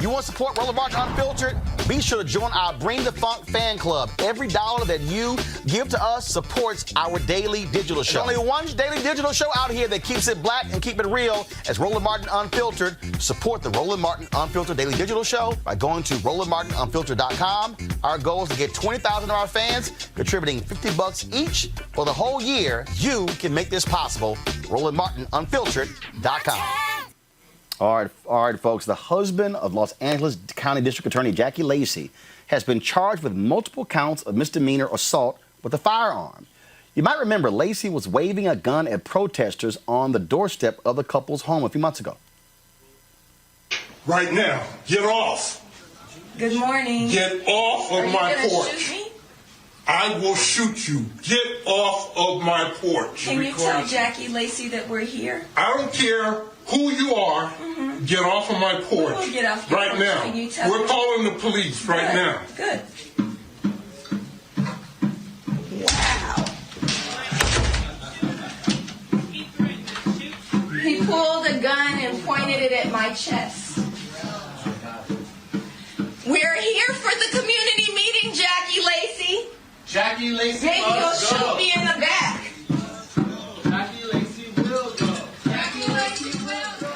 You want to support Roland Martin Unfiltered? Be sure to join our Bring the Funk fan club. Every dollar that you give to us supports our daily digital show. There's only one daily digital show out here that keeps it black and keep it real as Roland Martin Unfiltered. Support the Roland Martin Unfiltered daily digital show by going to RolandMartinUnfiltered.com. Our goal is to get 20,000 of our fans contributing $50 each for the whole year. You can make this possible. RolandMartinUnfiltered.com. All right, folks. The husband of Los Angeles County District Attorney Jackie Lacey has been charged with multiple counts of misdemeanor assault with a firearm. You might remember Lacey was waving a gun at protesters on the doorstep of the couple's home a few months ago. Right now, get off. Good morning. Get off of my porch. I will shoot you. Get off of my porch. Can you tell Jackie Lacey that we're here? I don't care who you are. Get off of my porch. We'll get off right porch. now. Can you tell We're calling the police right now. Good. Wow. He pulled a gun and pointed it at my chest. We're here for the community meeting, Jackie Lacey. Jackie Lacey, maybe you'll shoot me in the back. Jackie Lacey will go. Jackie Lacey will go.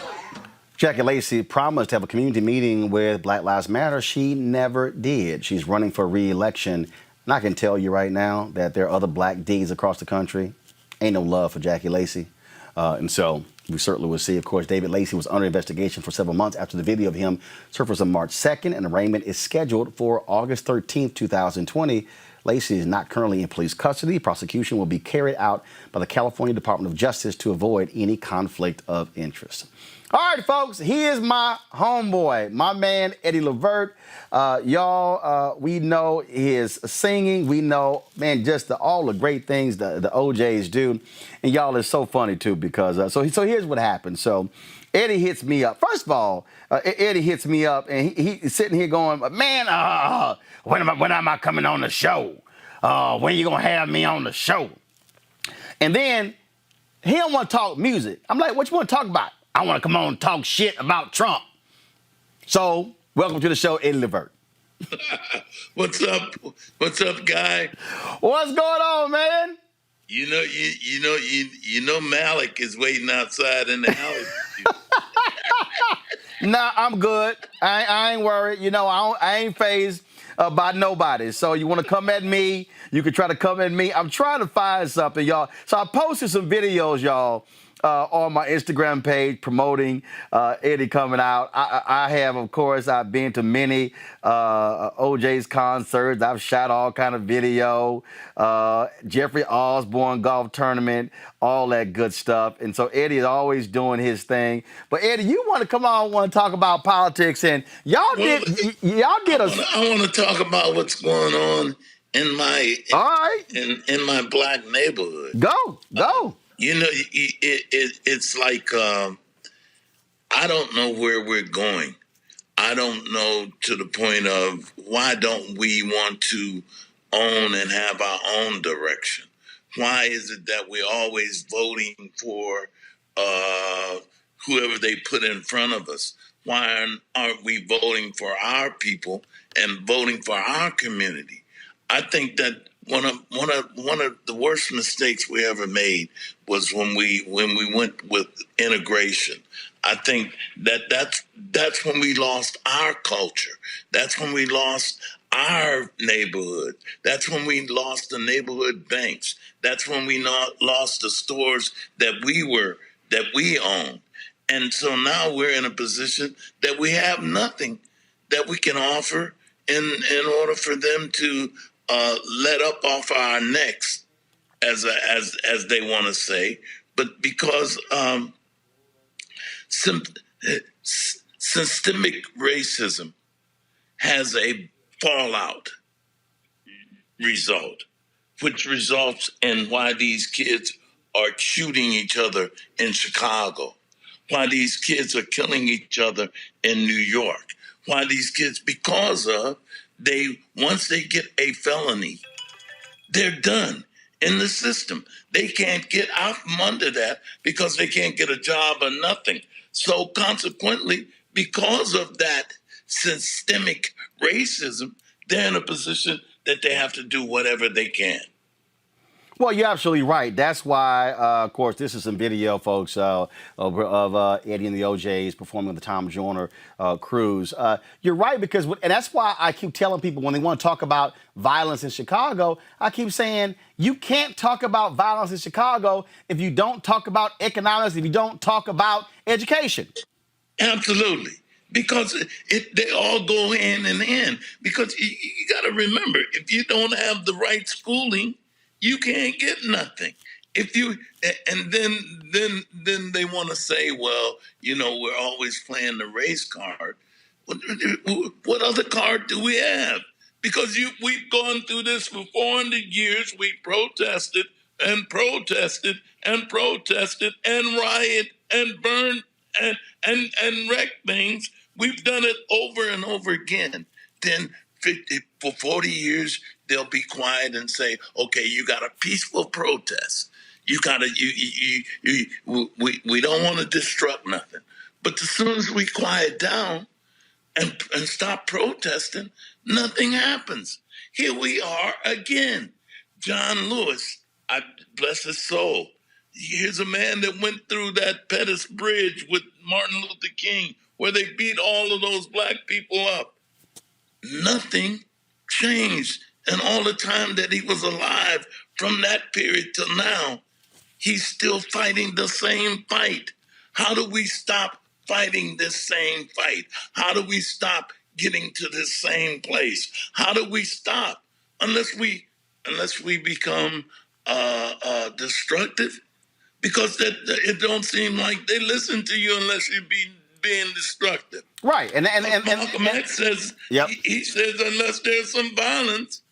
Jackie Lacey promised to have a community meeting with Black Lives Matter. She never did. She's running for re-election. And I can tell you right now that there are other black Ds across the country. Ain't no love for Jackie Lacey. And so we certainly will see. Of course, David Lacey was under investigation for several months after the video of him surfaced on March 2nd, and arraignment is scheduled for August 13th, 2020. Lacey is not currently in police custody. Prosecution will be carried out by the California Department of Justice to avoid any conflict of interest. All right, folks, he is my homeboy, my man, Eddie Levert. We know his singing. We know, man, just all the great things the OJs do. And y'all, is so funny, too, because so here's what happened. So Eddie hits me up. First of all, Eddie hits me up, and he's sitting here going, man, when am I coming on the show? When you going to have me on the show? And then he don't want to talk music. I'm like, what you want to talk about? I want to come on and talk shit about Trump. So, welcome to the show, Eddie Levert. What's up? What's up, guy? What's going on, man? You know, Malik is waiting outside in the house. Nah, I'm good. I ain't worried. You know, I ain't phased by nobody. So you want to come at me, you can try to come at me. I'm trying to find something, y'all. So I posted some videos, y'all, on my Instagram page promoting Eddie coming out. I have, of course, I've been to many OJ's concerts. I've shot all kind of video, Jeffrey Osborne golf tournament, all that good stuff. And so Eddie is always doing his thing. But Eddie, you want to come on, want to talk about politics, and y'all did a. I want to talk about what's going on in my all right in my black neighborhood. Go. You know, it's like I don't know where we're going. I don't know, to the point of why don't we want to own and have our own direction? Why is it that we're always voting for whoever they put in front of us? Why aren't we voting for our people and voting for our community? I think that one of the worst mistakes we ever made was when we went with integration. I think that's when we lost our culture. That's when we lost our neighborhood. That's when we lost the neighborhood banks. That's when we lost the stores that we owned. And so now we're in a position that we have nothing that we can offer in order for them to let up off our necks, as they want to say. But because systemic racism has a fallout result, which results in why these kids are shooting each other in Chicago, why these kids are killing each other in New York, why these kids, because of once they get a felony, they're done in the system. They can't get out from under that because they can't get a job or nothing. So consequently, because of that systemic racism, they're in a position that they have to do whatever they can. Well, you're absolutely right. That's why, of course, this is some video, folks, of Eddie and the OJs performing the Tom Joyner cruise. You're right, because, and that's why I keep telling people when they want to talk about violence in Chicago, I keep saying you can't talk about violence in Chicago if you don't talk about economics, if you don't talk about education. Absolutely. Because they all go hand in hand. Because you got to remember, if you don't have the right schooling, you can't get nothing. And then they want to say, well, you know, we're always playing the race card. What other card do we have? Because we've gone through this for 400 years. We protested and protested and protested and riot and burn and wreck things. We've done it over and over again. Then for 40 years, they'll be quiet and say, okay, you got a peaceful protest. You got to, we don't want to disrupt nothing. But as soon as we quiet down and stop protesting, nothing happens. Here we are again. John Lewis, I bless his soul. Here's a man that went through that Pettus Bridge with Martin Luther King, where they beat all of those black people up. Nothing changed. And all the time that he was alive, from that period till now, he's still fighting the same fight. How do we stop fighting this same fight? How do we stop getting to this same place? How do we stop? Unless we become destructive, because it don't seem like they listen to you unless you're being destructive. Right, and Malcolm X says, yep. He says, unless there's some violence,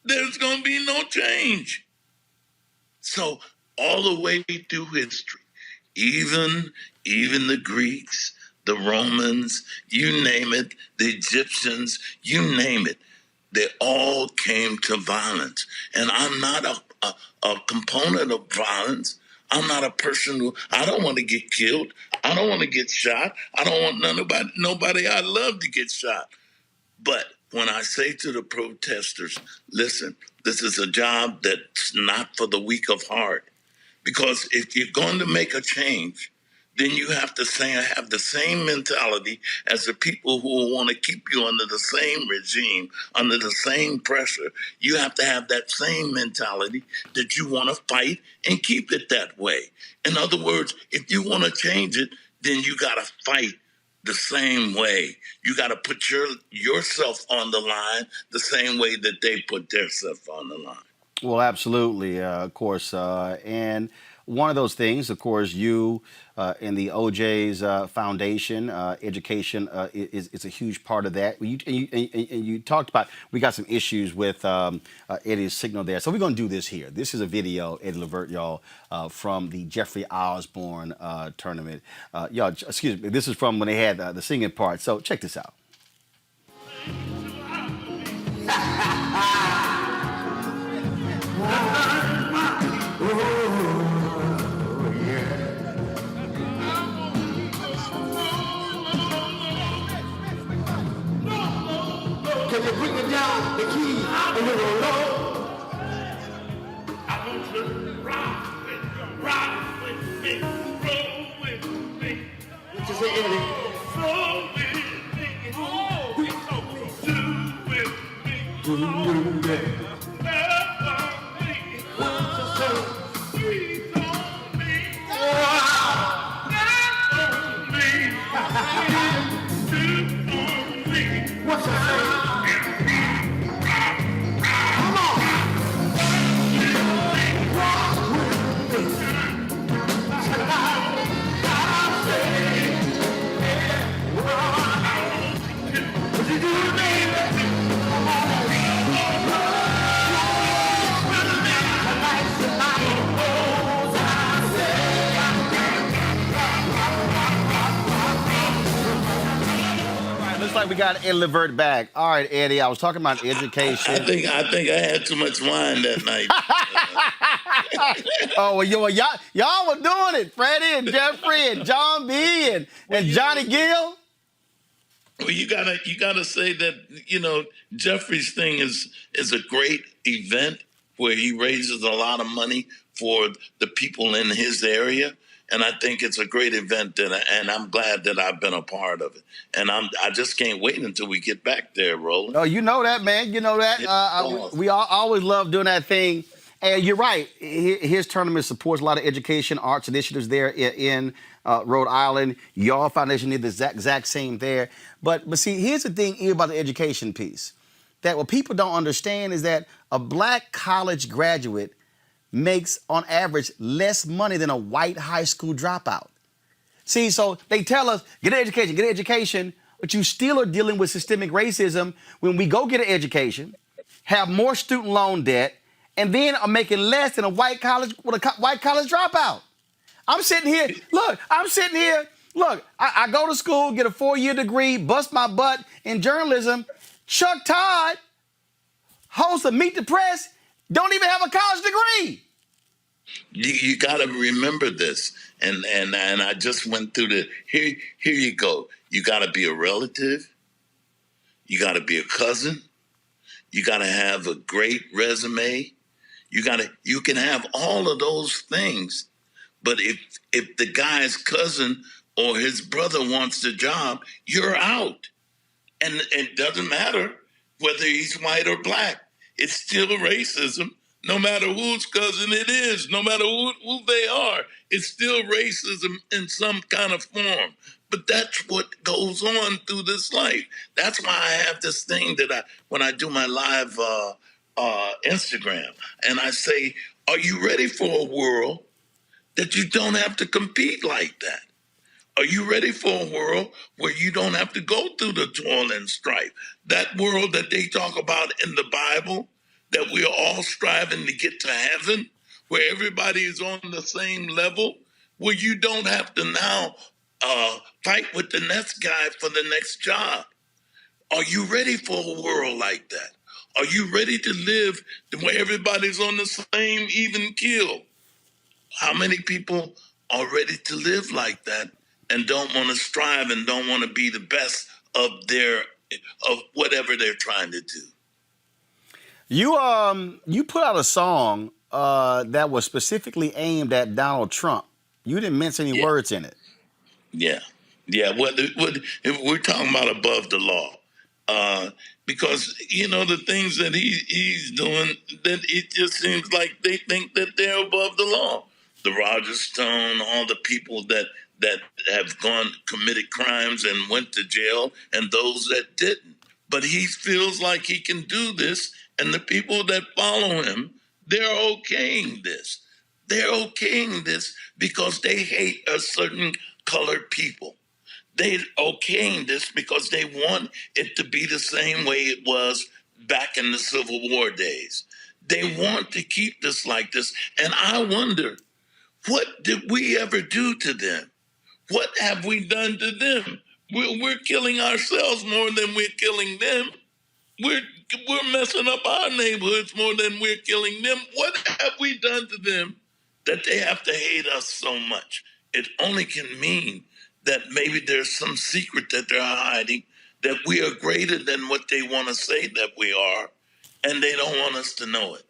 there's going to be no change. So all the way through history, even the Greeks, the Romans, you name it, the Egyptians, you name it, they all came to violence. And I'm not a component of violence. I'm not a person who, I don't want to get killed. I don't want to get shot. I don't want nobody I love to get shot. But when I say to the protesters, listen, this is a job that's not for the weak of heart. Because if you're going to make a change, then you have to have the same mentality as the people who want to keep you under the same regime, under the same pressure. You have to have that same mentality that you want to fight and keep it that way. In other words, if you want to change it, then you got to fight the same way. You got to put yourself on the line the same way that they put themselves on the line. Well, absolutely, of course. And one of those things, of course, you in the OJ's Foundation, education is a huge part of that. You talked about, we got some issues with Eddie's signal there. So we're going to do this here. This is a video, Eddie Levert, y'all, from the Jeffrey Osborne tournament. Y'all, excuse me, this is from when they had the singing part. So check this out. Can you bring it down, the key, a little low? I want you to rock with me, roll with me. What you say, Eddie? Roll with me, do with me. Do with me. Looks like we got Eddie Levert back. All right, Eddie, I was talking about education. I think I had too much wine that night. Oh, well, y'all were doing it. Freddie and Jeffrey and John B. and Johnny Gill. Well, you gotta say that, you know, Jeffrey's thing is a great event where he raises a lot of money for the people in his area. And I think it's a great event, and I'm glad that I've been a part of it. And I just can't wait until we get back there, Roland. Oh, you know that, man. You know that. We always love doing that thing. And you're right. His tournament supports a lot of education, arts initiatives there in Rhode Island. Your foundation did the exact same there. But see, here's the thing about the education piece. That what people don't understand is that a black college graduate makes, on average, less money than a white high school dropout. See, so they tell us, get an education, but you still are dealing with systemic racism when we go get an education, have more student loan debt, and then are making less than a white college dropout. I'm sitting here, look, I go to school, get a 4-year degree, bust my butt in journalism. Chuck Todd, host of Meet the Press, don't even have a college degree. You got to remember this, and I just went through the here you go. You got to be a relative, you got to be a cousin, you got to have a great resume, you can have all of those things, but if the guy's cousin or his brother wants the job, you're out, and it doesn't matter whether he's white or black. It's still racism. No matter whose cousin it is, no matter who they are, it's still racism in some kind of form. But that's what goes on through this life. That's why I have this thing that when I do my live Instagram, and I say, are you ready for a world that you don't have to compete like that? Are you ready for a world where you don't have to go through the toil and strife? That world that they talk about in the Bible, that we are all striving to get to heaven, where everybody is on the same level, where you don't have to now fight with the next guy for the next job. Are you ready for a world like that? Are you ready to live where everybody's on the same even keel? How many people are ready to live like that and don't want to strive and don't want to be the best of whatever they're trying to do? You put out a song that was specifically aimed at Donald Trump. You didn't mince any words in it. Yeah, yeah. If we're talking about above the law, because the things that he's doing, that it just seems like they think that they're above the law. The Roger Stone, all the people that have committed crimes and went to jail, and those that didn't. But he feels like he can do this, and the people that follow him, they're okaying this. They're okaying this because they hate a certain colored people. They're okaying this because they want it to be the same way it was back in the Civil War days. They want to keep this like this. And I wonder, what did we ever do to them? What have we done to them? We're killing ourselves more than we're killing them. We're messing up our neighborhoods more than we're killing them. What have we done to them that they have to hate us so much? It only can mean that maybe there's some secret that they're hiding, that we are greater than what they want to say that we are, and they don't want us to know it.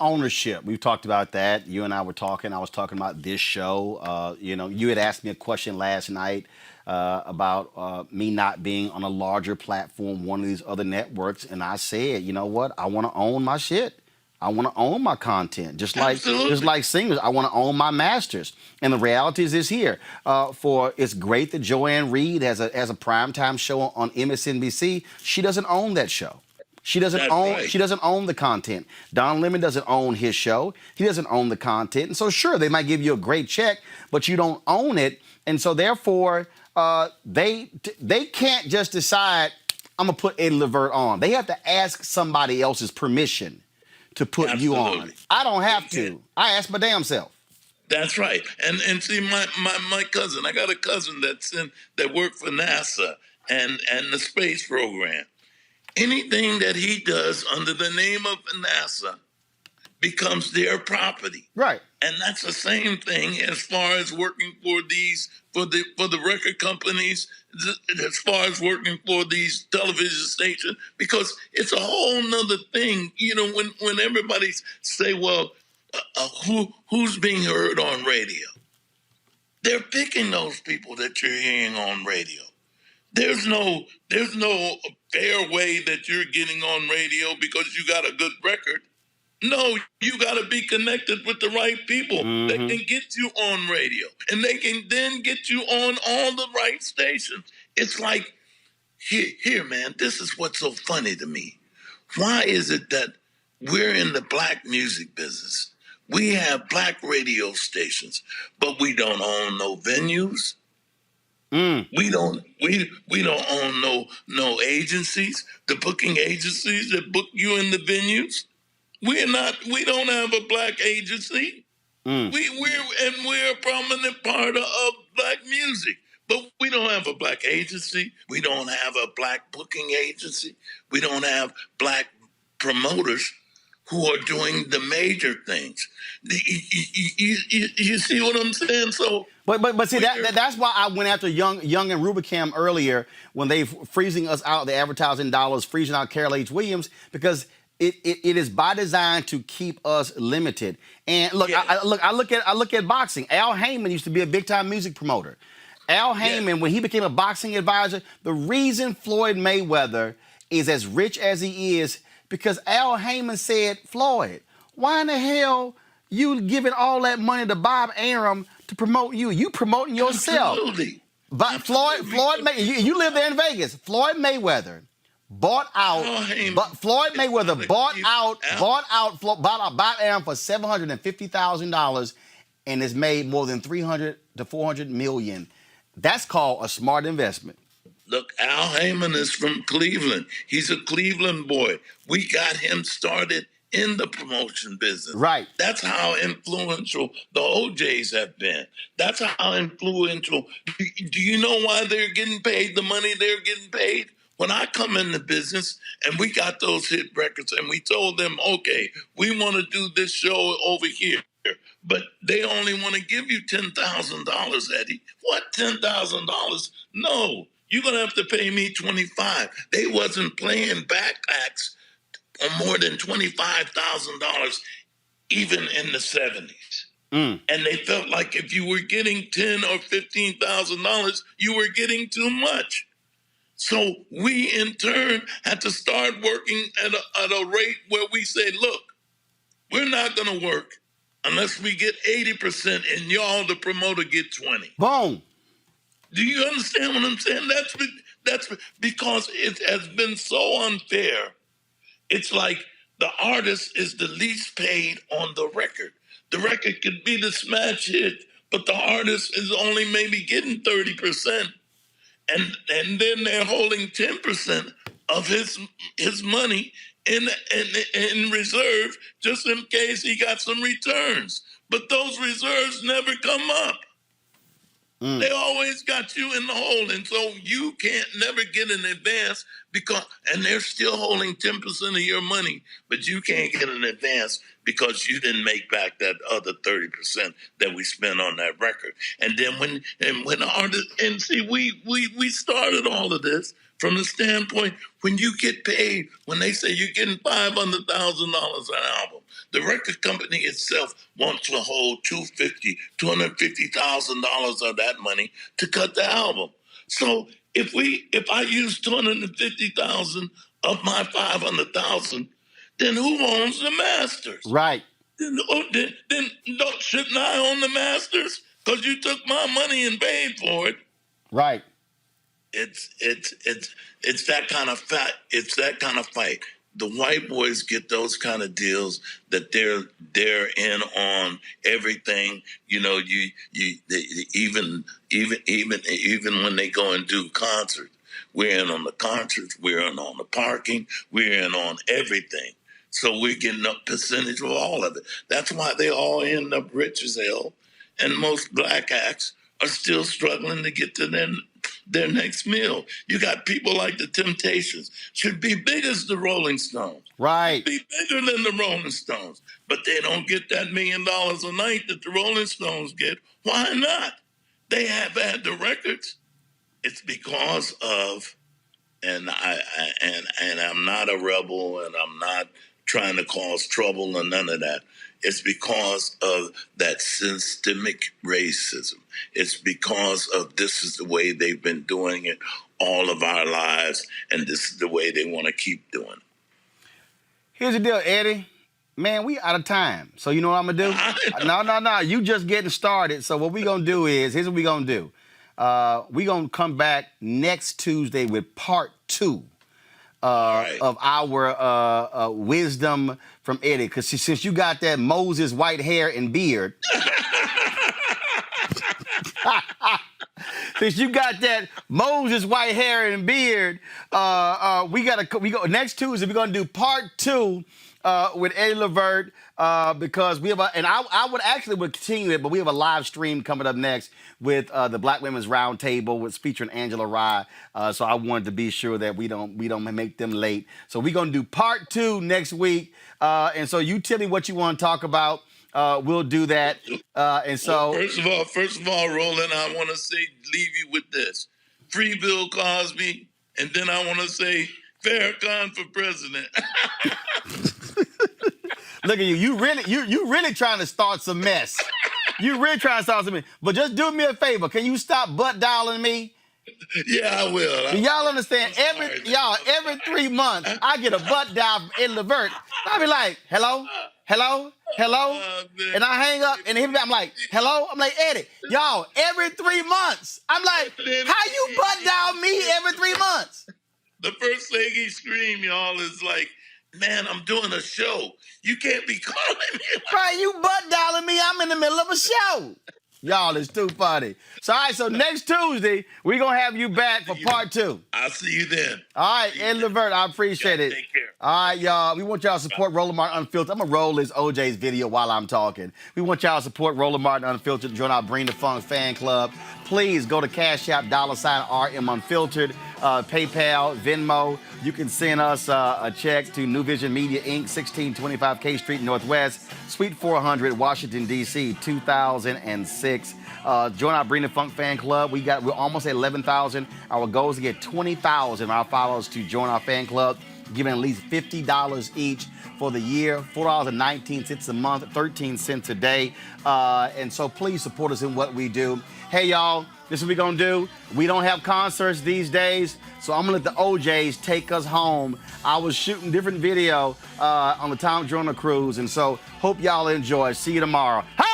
Ownership. We've talked about that. You and I were talking. I was talking about this show. You had asked me a question last night about me not being on a larger platform, one of these other networks, and I said, you know what? I want to own my shit. I want to own my content, just like singers. I want to own my masters. And the reality is this here. It's great that Joanne Reed has a primetime show on MSNBC. She doesn't own that show. She doesn't own the content. Don Lemon doesn't own his show. He doesn't own the content. And so sure, they might give you a great check, but you don't own it. And so therefore, they can't just decide, I'm gonna put Eddie Levert on. They have to ask somebody else's permission to put you on. I don't have to. I ask my damn self. That's right. And see, my cousin, I got a cousin that worked for NASA and the space program. Anything that he does under the name of NASA becomes their property. Right. And that's the same thing as far as working for the record companies, as far as working for these television stations, because it's a whole nother thing. When everybody say, well, who's being heard on radio? They're picking those people that you're hearing on radio. There's no fair way that you're getting on radio because you got a good record. No, you got to be connected with the right people that can get you on radio, and they can then get you on all the right stations. It's like, here, man, this is what's so funny to me. Why is it that we're in the black music business? We have black radio stations, but we don't own no venues. We don't own no agencies, the booking agencies that book you in the venues. We don't have a black agency. We're a prominent part of black music, but we don't have a black agency. We don't have a black booking agency. We don't have black promoters who are doing the major things. You see what I'm saying? So, but see that's why I went after Young and Rubicam earlier when they freezing us out the advertising dollars, freezing out Carol H. Williams, because it is by design to keep us limited. And look, yeah. I look at boxing. Al Heyman used to be a big time music promoter. Al Heyman, when he became a boxing advisor, the reason Floyd Mayweather is as rich as he is because Al Heyman said, Floyd, why in the hell you giving all that money to Bob Arum to promote you? You promoting yourself. Absolutely. But Floyd you live there in Vegas. Floyd Mayweather bought out. Floyd Mayweather bought out Bob Arum for $750,000 and has made more than $300 to $400 million. That's called a smart investment. Look, Al Heyman is from Cleveland. He's a Cleveland boy. We got him started in the promotion business. Right. That's how influential the OJs have been. That's how influential. Do you know why they're getting paid the money they're getting paid? When I come in the business and we got those hit records and we told them, okay, we want to do this show over here, but they only want to give you $10,000, Eddie. What, $10,000? No, you're going to have to pay me $25,000. They wasn't playing back acts on more than $25,000 even in the 70s. And they felt like if you were getting $10,000 or $15,000, you were getting too much. So we, in turn, had to start working at a rate where we say, look, we're not going to work unless we get 80% and y'all, the promoter, get 20. Boom. Do you understand what I'm saying? That's because it has been so unfair. It's like the artist is the least paid on the record. The record could be the smash hit, but the artist is only maybe getting 30%. And then they're holding 10% of his money in reserve just in case he got some returns. But those reserves never come up. They always got you in the hole, and so you can't never get an advance and they're still holding 10% of your money, but you can't get an advance because you didn't make back that other 30% that we spent on that record. And then when artists, and see, we started all of this from the standpoint when you get paid, when they say you're getting $500,000 an album, the record company itself wants to hold $250,000 of that money to cut the album. So if I use $250,000 of my $500,000, then who owns the masters? Right. Then shouldn't I own the masters? Because you took my money and paid for it. Right. It's that kind of fight. It's that kind of fight. The white boys get those kind of deals that they're in on everything. You know, even when they go and do concerts, we're in on the concerts, we're in on the parking, we're in on everything. So we're getting a percentage of all of it. That's why they all end up rich as hell, and most black acts are still struggling to get to their next meal. You got people like the Temptations, should be big as the Rolling Stones. Right. Be bigger than the Rolling Stones. But they don't get that $1 million a night that the Rolling Stones get. Why not? They have had the records. It's because of, and I'm not a rebel and I'm not trying to cause trouble or none of that. It's because of that systemic racism. It's because of this is the way they've been doing it all of our lives, and this is the way they want to keep doing it. Here's the deal, Eddie. Man, we out of time. So you know what I'm going to do? No. You just getting started. So what we going to do is, here's what we going to do. We going to come back next Tuesday with part 2. Of our wisdom from Eddie, because since you got that Moses white hair and beard, since you got that Moses white hair and beard, we go next Tuesday. We're gonna do part 2 with Eddie Levert because we have I would continue it, but we have a live stream coming up next with the Black Women's Roundtable with featuring Angela Rye. So I wanted to be sure that we don't make them late. So we're gonna do part 2 next week. And so you tell me what you want to talk about. We'll do that. And so first of all, Roland, I want to leave you with this: free Bill Cosby, and then I want to say Farrakhan for president. Look at you. You really trying to start some mess. You really trying to start some mess. But just do me a favor. Can you stop butt dialing me? Yeah, I will. Y'all understand? Every 3 months, I get a butt dial from Eddie Levert. I be like, hello? And I hang up, and I'm like, hello? I'm like, Eddie, y'all, every 3 months. I'm like, how you butt dial me every 3 months? The first thing he screamed, y'all, is like, man, I'm doing a show. You can't be calling me. Right, you butt dialing me. I'm in the middle of a show. Y'all, it's too funny. So, all right, so next Tuesday, we're going to have you back for part 2. I'll see you then. All right, Eddie Levert, I appreciate it. Take care. All right, y'all. We want y'all to support Roland Martin Unfiltered. I'm going to roll this OJ's video while I'm talking. We want y'all to support Roland Martin Unfiltered. Join our Bring the Funk fan club. Please go to Cash App, $RM Unfiltered, PayPal, Venmo. You can send us a check to New Vision Media, Inc., 1625 K Street Northwest, Suite 400, Washington, D.C., 2006. Join our Bring the Funk fan club. We're almost at 11,000. Our goal is to get 20,000 of our followers to join our fan club. giving at least $50 each for the year, $4.19 a month, 13 cents a day. And so please support us in what we do. Hey, y'all, this is what we're going to do. We don't have concerts these days, so I'm going to let the OJs take us home. I was shooting different video on the Tom Joyner cruise, and so hope y'all enjoy. See you tomorrow. Hey!